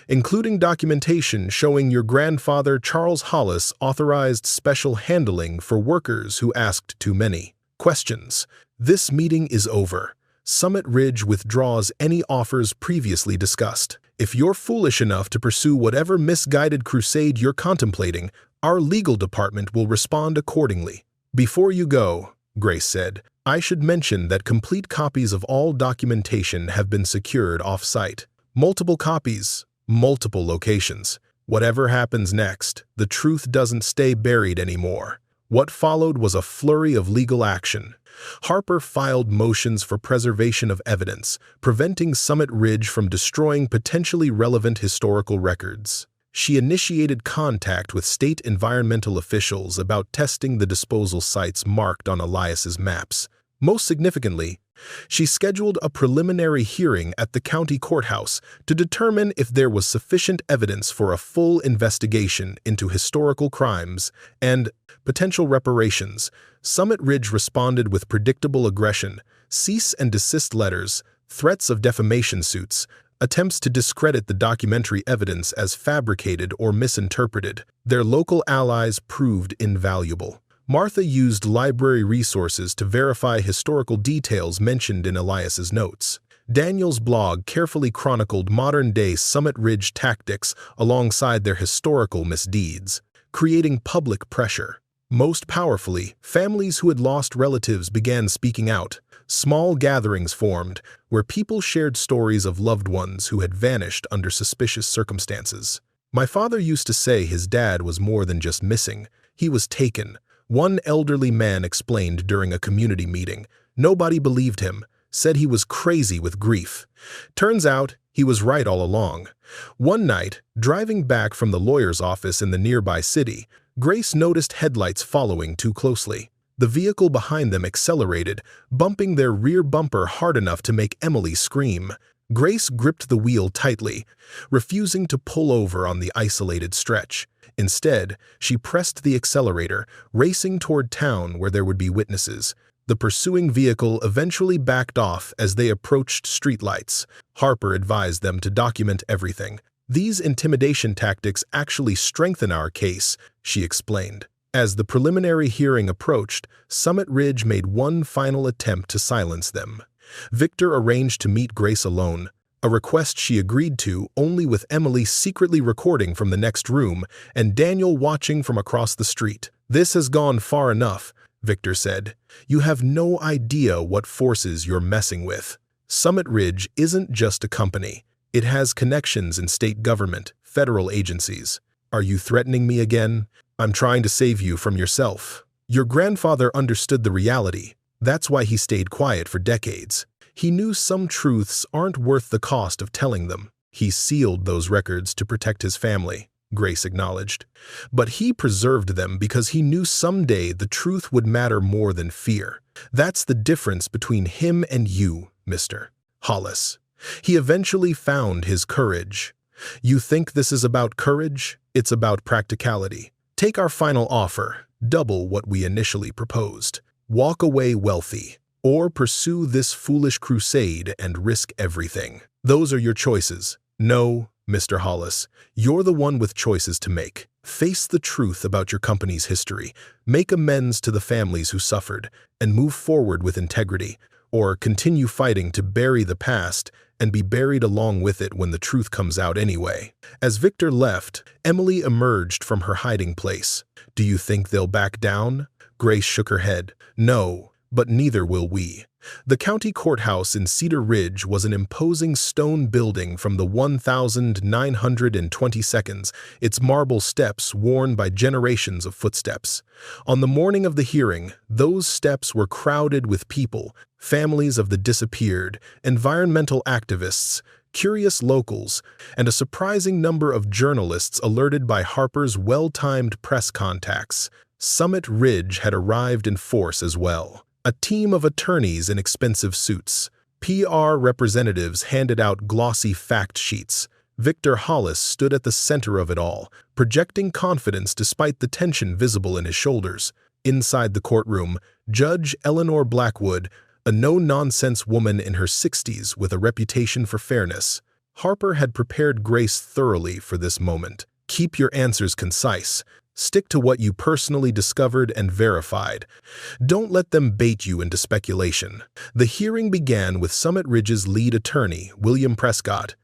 including documentation showing your grandfather Charles Hollis authorized special handling for workers who asked too many questions. This meeting is over. Summit Ridge withdraws any offers previously discussed. If you're foolish enough to pursue whatever misguided crusade you're contemplating, our legal department will respond accordingly. Before you go, Grace said, I should mention that complete copies of all documentation have been secured off-site. Multiple copies, multiple locations. Whatever happens next, the truth doesn't stay buried anymore. What followed was a flurry of legal action. Harper filed motions for preservation of evidence, preventing Summit Ridge from destroying potentially relevant historical records. She initiated contact with state environmental officials about testing the disposal sites marked on Elias's maps. Most significantly, she scheduled a preliminary hearing at the county courthouse to determine if there was sufficient evidence for a full investigation into historical crimes and potential reparations. Summit Ridge responded with predictable aggression, cease and desist letters, threats of defamation suits, attempts to discredit the documentary evidence as fabricated or misinterpreted. Their local allies proved invaluable. Martha used library resources to verify historical details mentioned in Elias's notes. Daniel's blog carefully chronicled modern-day Summit Ridge tactics alongside their historical misdeeds, creating public pressure. Most powerfully, families who had lost relatives began speaking out. Small gatherings formed, where people shared stories of loved ones who had vanished under suspicious circumstances. My father used to say his dad was more than just missing, he was taken. One elderly man explained during a community meeting. Nobody believed him, said he was crazy with grief. Turns out, he was right all along. One night, driving back from the lawyer's office in the nearby city, Grace noticed headlights following too closely. The vehicle behind them accelerated, bumping their rear bumper hard enough to make Emily scream. Grace gripped the wheel tightly, refusing to pull over on the isolated stretch. Instead, she pressed the accelerator, racing toward town where there would be witnesses. The pursuing vehicle eventually backed off as they approached streetlights. Harper advised them to document everything. These intimidation tactics actually strengthen our case, she explained. As the preliminary hearing approached, Summit Ridge made one final attempt to silence them. Victor arranged to meet Grace alone, a request she agreed to only with Emily secretly recording from the next room and Daniel watching from across the street. "This has gone far enough," Victor said. "You have no idea what forces you're messing with. Summit Ridge isn't just a company. It has connections in state government, federal agencies. Are you threatening me again? I'm trying to save you from yourself." Your grandfather understood the reality. That's why he stayed quiet for decades. He knew some truths aren't worth the cost of telling them. He sealed those records to protect his family, Grace acknowledged. But he preserved them because he knew someday the truth would matter more than fear. That's the difference between him and you, Mr. Hollis. He eventually found his courage. You think this is about courage? It's about practicality. Take our final offer, double what we initially proposed. Walk away wealthy, or pursue this foolish crusade and risk everything. Those are your choices. No, Mr. Hollis, you're the one with choices to make. Face the truth about your company's history, make amends to the families who suffered, and move forward with integrity, or continue fighting to bury the past and be buried along with it when the truth comes out anyway. As Victor left, Emily emerged from her hiding place. "Do you think they'll back down?" Grace shook her head. "No, but neither will we." The county courthouse in Cedar Ridge was an imposing stone building from the 1922, its marble steps worn by generations of footsteps. On the morning of the hearing, those steps were crowded with people, families of the disappeared, environmental activists, curious locals, and a surprising number of journalists alerted by Harper's well-timed press contacts. Summit Ridge had arrived in force as well. A team of attorneys in expensive suits. PR representatives handed out glossy fact sheets. Victor Hollis stood at the center of it all, projecting confidence despite the tension visible in his shoulders. Inside the courtroom, Judge Eleanor Blackwood, a no-nonsense woman in her 60s with a reputation for fairness. Harper had prepared Grace thoroughly for this moment. Keep your answers concise. Stick to what you personally discovered and verified. Don't let them bait you into speculation. The hearing began with Summit Ridge's lead attorney, William Prescott,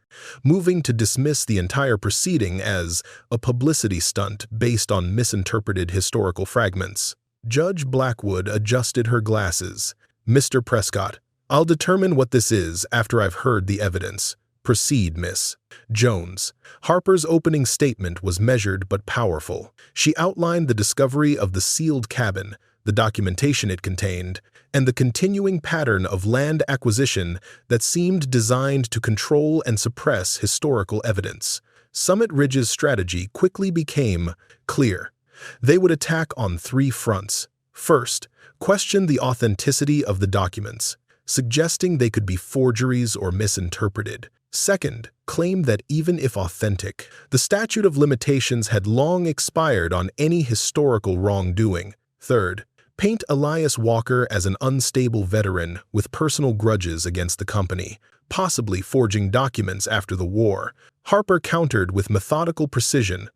moving to dismiss the entire proceeding as a publicity stunt based on misinterpreted historical fragments. Judge Blackwood adjusted her glasses, Mr. Prescott, I'll determine what this is after I've heard the evidence. Proceed, Miss Jones. Harper's opening statement was measured but powerful. She outlined the discovery of the sealed cabin, the documentation it contained, and the continuing pattern of land acquisition that seemed designed to control and suppress historical evidence. Summit Ridge's strategy quickly became clear. They would attack on three fronts. First, question the authenticity of the documents, suggesting they could be forgeries or misinterpreted. Second, claim that even if authentic, the statute of limitations had long expired on any historical wrongdoing. Third, paint Elias Walker as an unstable veteran with personal grudges against the company, possibly forging documents after the war. Harper countered with methodical precision.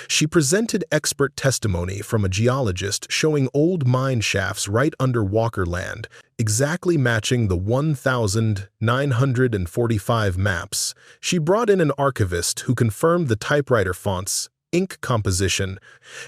She presented expert testimony from a geologist showing old mine shafts right under Walker land, exactly matching the 1,945 maps. She brought in an archivist who confirmed the typewriter fonts, ink composition,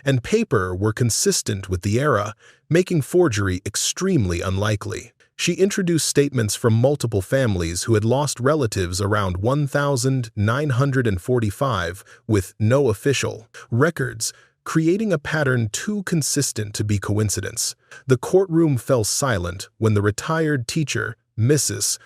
and paper were consistent with the era, making forgery extremely unlikely. She introduced statements from multiple families who had lost relatives around 1,945 with no official records, creating a pattern too consistent to be coincidence. The courtroom fell silent when the retired teacher, Mrs.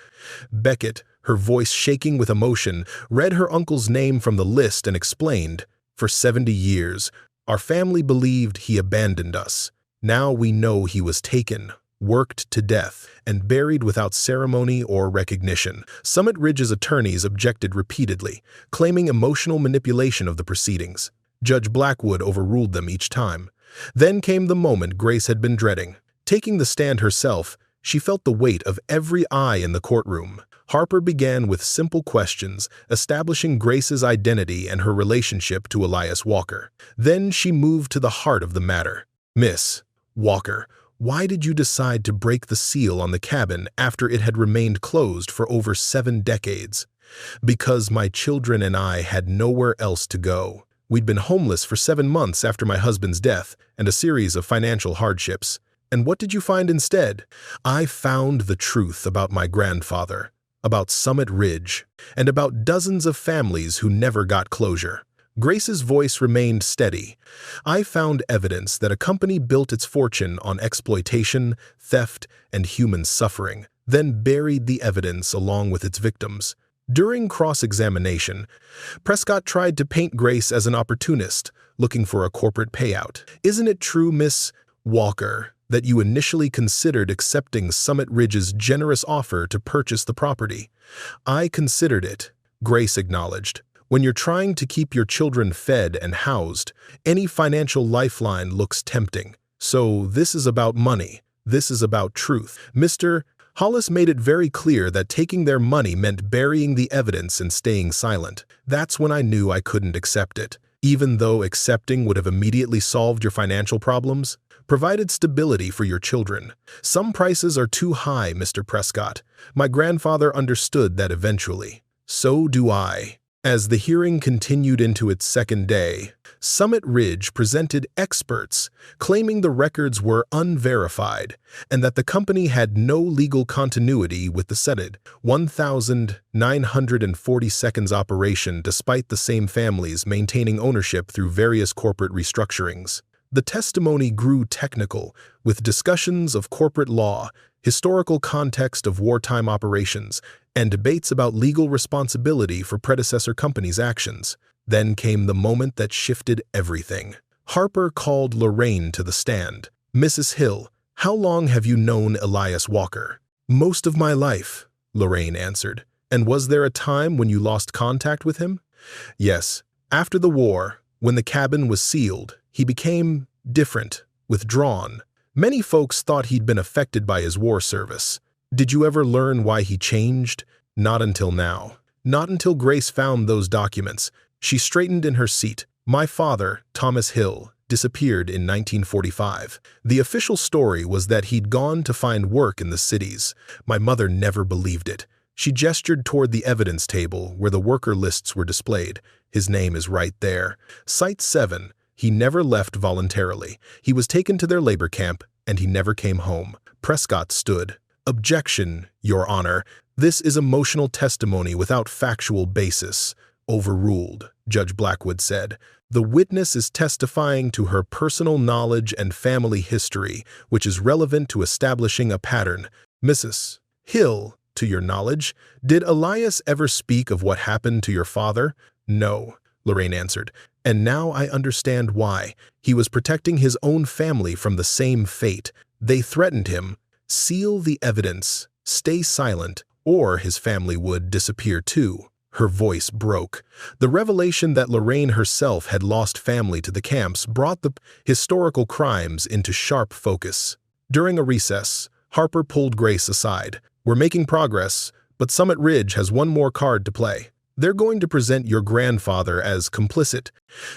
Beckett, her voice shaking with emotion, read her uncle's name from the list and explained, "For 70 years, our family believed he abandoned us. Now we know he was taken, worked to death, and buried without ceremony or recognition." Summit Ridge's attorneys objected repeatedly, claiming emotional manipulation of the proceedings. Judge Blackwood overruled them each time. Then came the moment Grace had been dreading. Taking the stand herself, she felt the weight of every eye in the courtroom. Harper began with simple questions, establishing Grace's identity and her relationship to Elias Walker. Then she moved to the heart of the matter. "Miss Walker, why did you decide to break the seal on the cabin after it had remained closed for over 7 decades? "Because my children and I had nowhere else to go. We'd been homeless for 7 months after my husband's death and a series of financial hardships. And what did you find instead? I found the truth about my grandfather, about Summit Ridge, and about dozens of families who never got closure." Grace's voice remained steady. "I found evidence that a company built its fortune on exploitation, theft, and human suffering, then buried the evidence along with its victims." During cross-examination, Prescott tried to paint Grace as an opportunist, looking for a corporate payout. "Isn't it true, Miss Walker, that you initially considered accepting Summit Ridge's generous offer to purchase the property?" "I considered it," Grace acknowledged. "When you're trying to keep your children fed and housed, any financial lifeline looks tempting. So this is about money. This is about truth." Mr. Hollis made it very clear that taking their money meant burying the evidence and staying silent. "That's when I knew I couldn't accept it, even though accepting would have immediately solved your financial problems, provided stability for your children. Some prices are too high, Mr. Prescott. My grandfather understood that eventually. So do I." As the hearing continued into its second day, Summit Ridge presented experts claiming the records were unverified and that the company had no legal continuity with the said 1,942nd operation, despite the same families maintaining ownership through various corporate restructurings. The testimony grew technical, with discussions of corporate law, historical context of wartime operations, and debates about legal responsibility for predecessor companies' actions. Then came the moment that shifted everything. Harper called Lorraine to the stand. "Mrs. Hill, how long have you known Elias Walker?" "Most of my life," Lorraine answered. "And was there a time when you lost contact with him?" "Yes. After the war, when the cabin was sealed, he became different, withdrawn. Many folks thought he'd been affected by his war service. Did you ever learn why he changed?" "Not until now." Not until Grace found those documents. She straightened in her seat. "My father, Thomas Hill, disappeared in 1945. The official story was that he'd gone to find work in the cities. My mother never believed it. She gestured toward the evidence table where the worker lists were displayed. His name is right there. Site 7. He never left voluntarily. He was taken to their labor camp, and he never came home." Prescott stood. Objection, Your Honor. This is emotional testimony without factual basis. Overruled, Judge Blackwood said. The witness is testifying to her personal knowledge and family history, which is relevant to establishing a pattern. Mrs. Hill, to your knowledge, did Elias ever speak of what happened to your father? No, Lorraine answered. And now I understand why. He was protecting his own family from the same fate. They threatened him. Seal the evidence. Stay silent, or his family would disappear too. Her voice broke. The revelation that Lorraine herself had lost family to the camps brought the historical crimes into sharp focus. During a recess, Harper pulled Grace aside. We're making progress, but Summit Ridge has one more card to play. They're going to present your grandfather as complicit.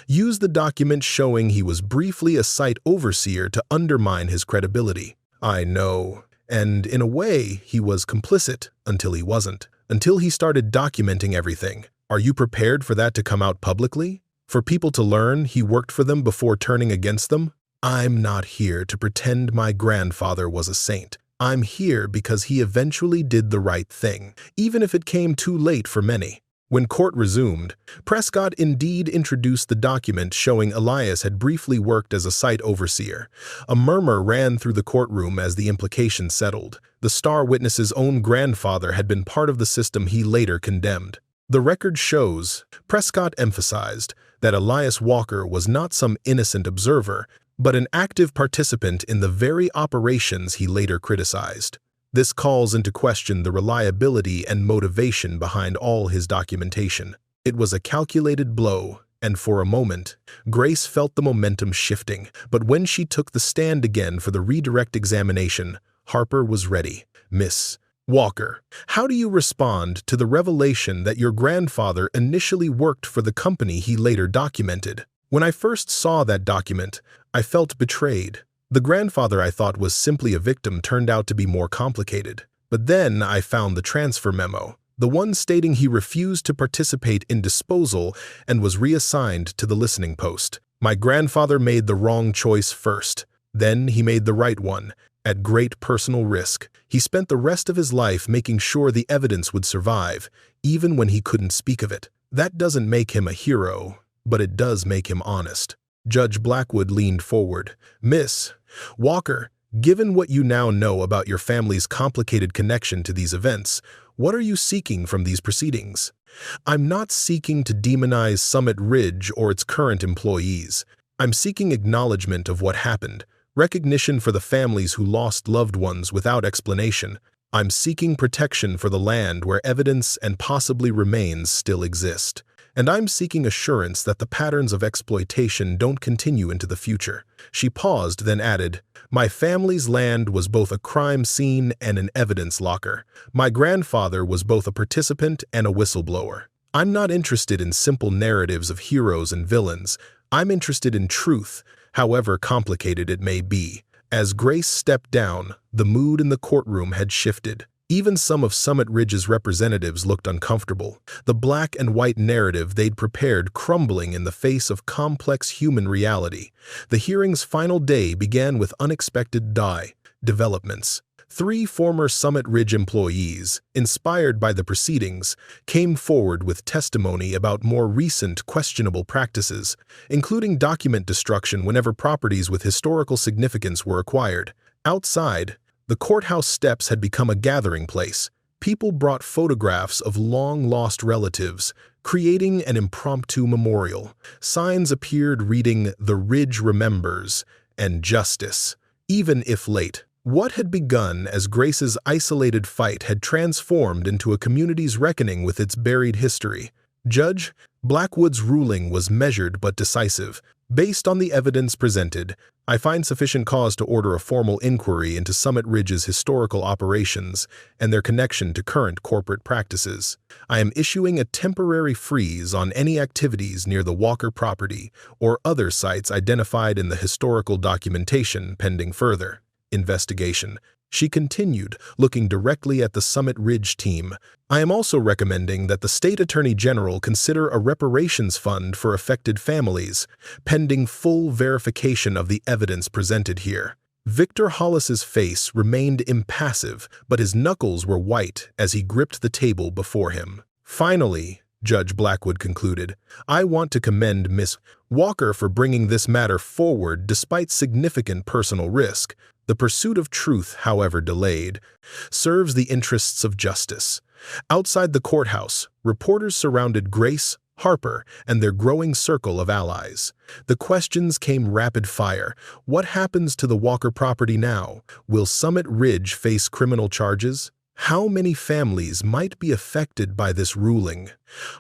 Use the document showing he was briefly a site overseer to undermine his credibility. I know. And in a way, he was complicit until he wasn't. Until he started documenting everything. Are you prepared for that to come out publicly? For people to learn he worked for them before turning against them? I'm not here to pretend my grandfather was a saint. I'm here because he eventually did the right thing, even if it came too late for many. When court resumed, Prescott indeed introduced the document showing Elias had briefly worked as a site overseer. A murmur ran through the courtroom as the implication settled. The star witness's own grandfather had been part of the system he later condemned. The record shows, Prescott emphasized, that Elias Walker was not some innocent observer, but an active participant in the very operations he later criticized. This calls into question the reliability and motivation behind all his documentation. It was a calculated blow, and for a moment, Grace felt the momentum shifting, but when she took the stand again for the redirect examination, Harper was ready. Miss Walker, how do you respond to the revelation that your grandfather initially worked for the company he later documented? When I first saw that document, I felt betrayed. The grandfather I thought was simply a victim turned out to be more complicated. But then I found the transfer memo, the one stating he refused to participate in disposal and was reassigned to the listening post. My grandfather made the wrong choice first. Then he made the right one, at great personal risk. He spent the rest of his life making sure the evidence would survive, even when he couldn't speak of it. That doesn't make him a hero, but it does make him honest. Judge Blackwood leaned forward. Miss Walker, given what you now know about your family's complicated connection to these events, what are you seeking from these proceedings? I'm not seeking to demonize Summit Ridge or its current employees. I'm seeking acknowledgement of what happened, recognition for the families who lost loved ones without explanation. I'm seeking protection for the land where evidence and possibly remains still exist. And I'm seeking assurance that the patterns of exploitation don't continue into the future. She paused, then added, My family's land was both a crime scene and an evidence locker. My grandfather was both a participant and a whistleblower. I'm not interested in simple narratives of heroes and villains. I'm interested in truth, however complicated it may be. As Grace stepped down, the mood in the courtroom had shifted. Even some of Summit Ridge's representatives looked uncomfortable, the black and white narrative they'd prepared crumbling in the face of complex human reality. The hearing's final day began with unexpected developments. 3 former Summit Ridge employees, inspired by the proceedings, came forward with testimony about more recent questionable practices, including document destruction whenever properties with historical significance were acquired. Outside, the courthouse steps had become a gathering place. People brought photographs of long-lost relatives, creating an impromptu memorial. Signs appeared reading, "The Ridge Remembers," and "Justice," even if late. What had begun as Grace's isolated fight had transformed into a community's reckoning with its buried history. Judge Blackwood's ruling was measured but decisive. Based on the evidence presented, I find sufficient cause to order a formal inquiry into Summit Ridge's historical operations and their connection to current corporate practices. I am issuing a temporary freeze on any activities near the Walker property or other sites identified in the historical documentation pending further investigation. She continued, looking directly at the Summit Ridge team. I am also recommending that the State Attorney General consider a reparations fund for affected families, pending full verification of the evidence presented here. Victor Hollis's face remained impassive, but his knuckles were white as he gripped the table before him. "Finally," Judge Blackwood concluded, "I want to commend Miss Walker for bringing this matter forward despite significant personal risk. The pursuit of truth, however delayed, serves the interests of justice." Outside the courthouse, reporters surrounded Grace, Harper, and their growing circle of allies. The questions came rapid fire. What happens to the Walker property now? Will Summit Ridge face criminal charges? How many families might be affected by this ruling?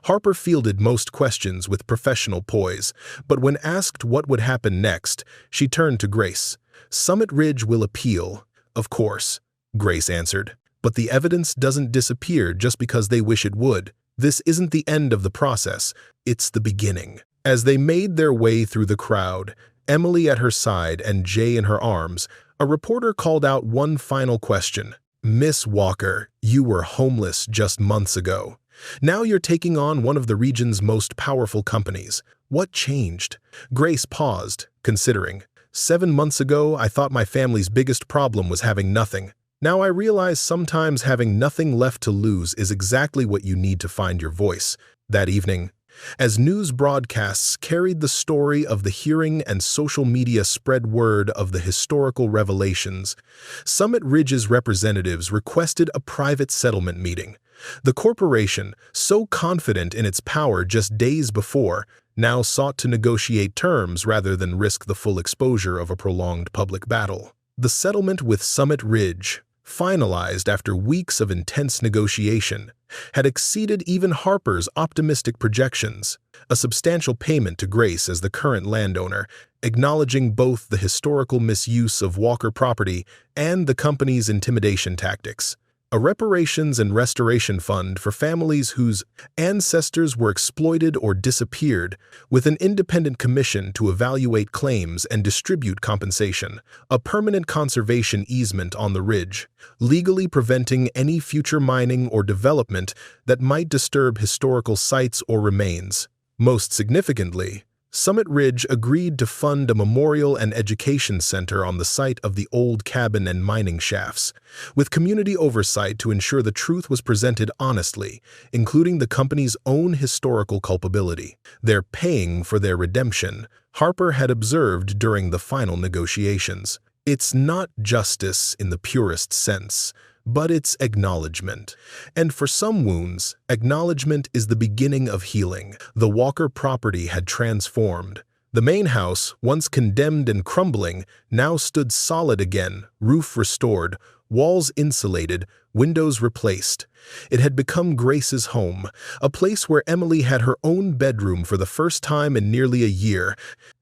Harper fielded most questions with professional poise, but when asked what would happen next, she turned to Grace. "Summit Ridge will appeal, of course," Grace answered. "But the evidence doesn't disappear just because they wish it would. This isn't the end of the process, it's the beginning." As they made their way through the crowd, Emily at her side and Jay in her arms, a reporter called out one final question. "Miss Walker, you were homeless just months ago. Now you're taking on one of the region's most powerful companies. What changed?" Grace paused, considering. 7 months ago, I thought my family's biggest problem was having nothing. Now I realize sometimes having nothing left to lose is exactly what you need to find your voice." That evening, as news broadcasts carried the story of the hearing and social media spread word of the historical revelations, Summit Ridge's representatives requested a private settlement meeting. The corporation, so confident in its power just days before, now sought to negotiate terms rather than risk the full exposure of a prolonged public battle. The settlement with Summit Ridge, finalized after weeks of intense negotiation, had exceeded even Harper's optimistic projections, a substantial payment to Grace as the current landowner, acknowledging both the historical misuse of Walker property and the company's intimidation tactics. A reparations and restoration fund for families whose ancestors were exploited or disappeared, with an independent commission to evaluate claims and distribute compensation, a permanent conservation easement on the ridge, legally preventing any future mining or development that might disturb historical sites or remains. Most significantly, Summit Ridge agreed to fund a memorial and education center on the site of the old cabin and mining shafts, with community oversight to ensure the truth was presented honestly, including the company's own historical culpability. "They're paying for their redemption," Harper had observed during the final negotiations. "It's not justice in the purest sense, but it's acknowledgement. And for some wounds, acknowledgement is the beginning of healing." The Walker property had transformed. The main house, once condemned and crumbling, now stood solid again, roof restored, walls insulated, windows replaced. It had become Grace's home, a place where Emily had her own bedroom for the first time in nearly a year,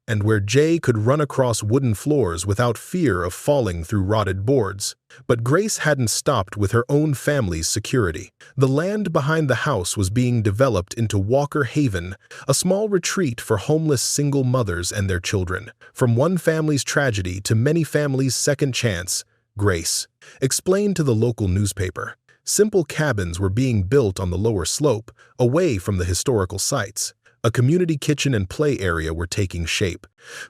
and where Jay could run across wooden floors without fear of falling through rotted boards. But Grace hadn't stopped with her own family's security. The land behind the house was being developed into Walker Haven, a small retreat for homeless single mothers and their children. From one family's tragedy to many families' second chance, Grace explained to the local newspaper. Simple cabins were being built on the lower slope, away from the historical sites. A community kitchen and play area were taking shape.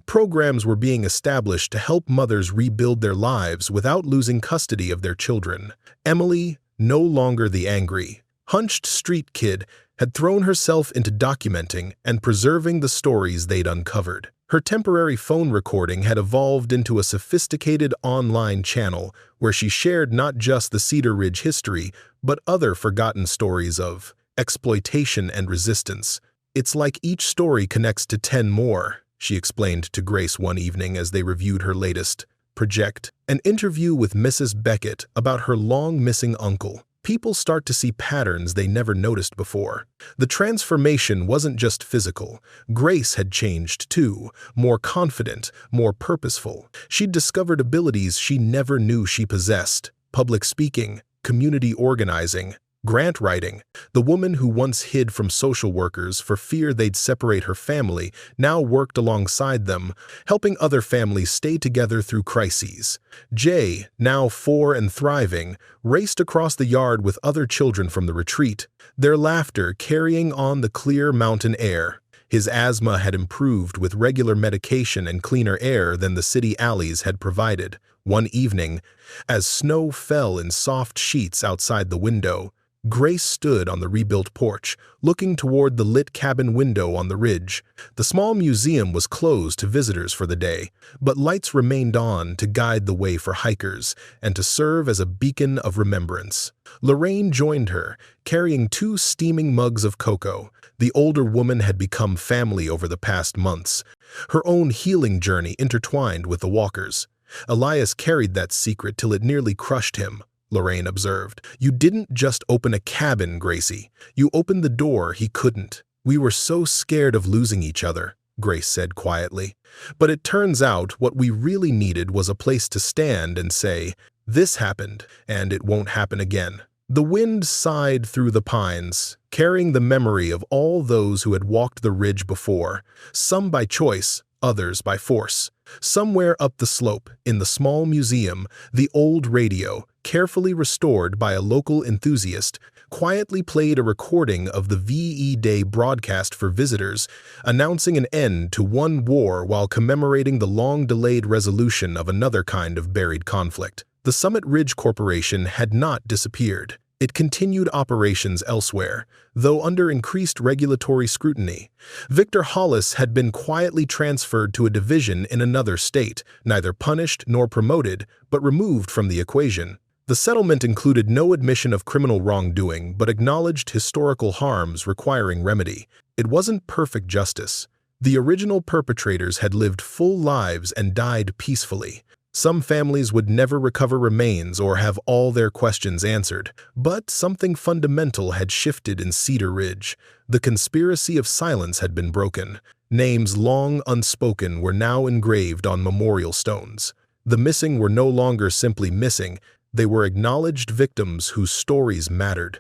Programs were being established to help mothers rebuild their lives without losing custody of their children. Emily, no longer the angry, hunched street kid, had thrown herself into documenting and preserving the stories they'd uncovered. Her temporary phone recording had evolved into a sophisticated online channel where she shared not just the Cedar Ridge history, but other forgotten stories of exploitation and resistance. "It's like each story connects to 10 more, she explained to Grace one evening as they reviewed her latest project, an interview with Mrs. Beckett about her long-missing uncle. People start to see patterns they never noticed before. The transformation wasn't just physical. Grace had changed too, more confident, more purposeful. She'd discovered abilities she never knew she possessed: public speaking, community organizing, grant writing. The woman who once hid from social workers for fear they'd separate her family now worked alongside them, helping other families stay together through crises. Jay, now 4 and thriving, raced across the yard with other children from the retreat, their laughter carrying on the clear mountain air. His asthma had improved with regular medication and cleaner air than the city alleys had provided. One evening, as snow fell in soft sheets outside the window, Grace stood on the rebuilt porch, looking toward the lit cabin window on the ridge. The small museum was closed to visitors for the day, but lights remained on to guide the way for hikers and to serve as a beacon of remembrance. Lorraine joined her, carrying 2 steaming mugs of cocoa. The older woman had become family over the past months, her own healing journey intertwined with the walkers. Elias carried that secret till it nearly crushed him, Lorraine observed. You didn't just open a cabin, Gracie. You opened the door he couldn't. We were so scared of losing each other, Grace said quietly. But it turns out what we really needed was a place to stand and say, "This happened, and it won't happen again." The wind sighed through the pines, carrying the memory of all those who had walked the ridge before, some by choice, others by force. Somewhere up the slope, in the small museum, the old radio, carefully restored by a local enthusiast, quietly played a recording of the VE Day broadcast for visitors, announcing an end to one war while commemorating the long-delayed resolution of another kind of buried conflict. The Summit Ridge Corporation had not disappeared. It continued operations elsewhere, though under increased regulatory scrutiny. Victor Hollis had been quietly transferred to a division in another state, neither punished nor promoted, but removed from the equation. The settlement included no admission of criminal wrongdoing, but acknowledged historical harms requiring remedy. It wasn't perfect justice. The original perpetrators had lived full lives and died peacefully. Some families would never recover remains or have all their questions answered, but something fundamental had shifted in Cedar Ridge. The conspiracy of silence had been broken. Names long unspoken were now engraved on memorial stones. The missing were no longer simply missing, they were acknowledged victims whose stories mattered.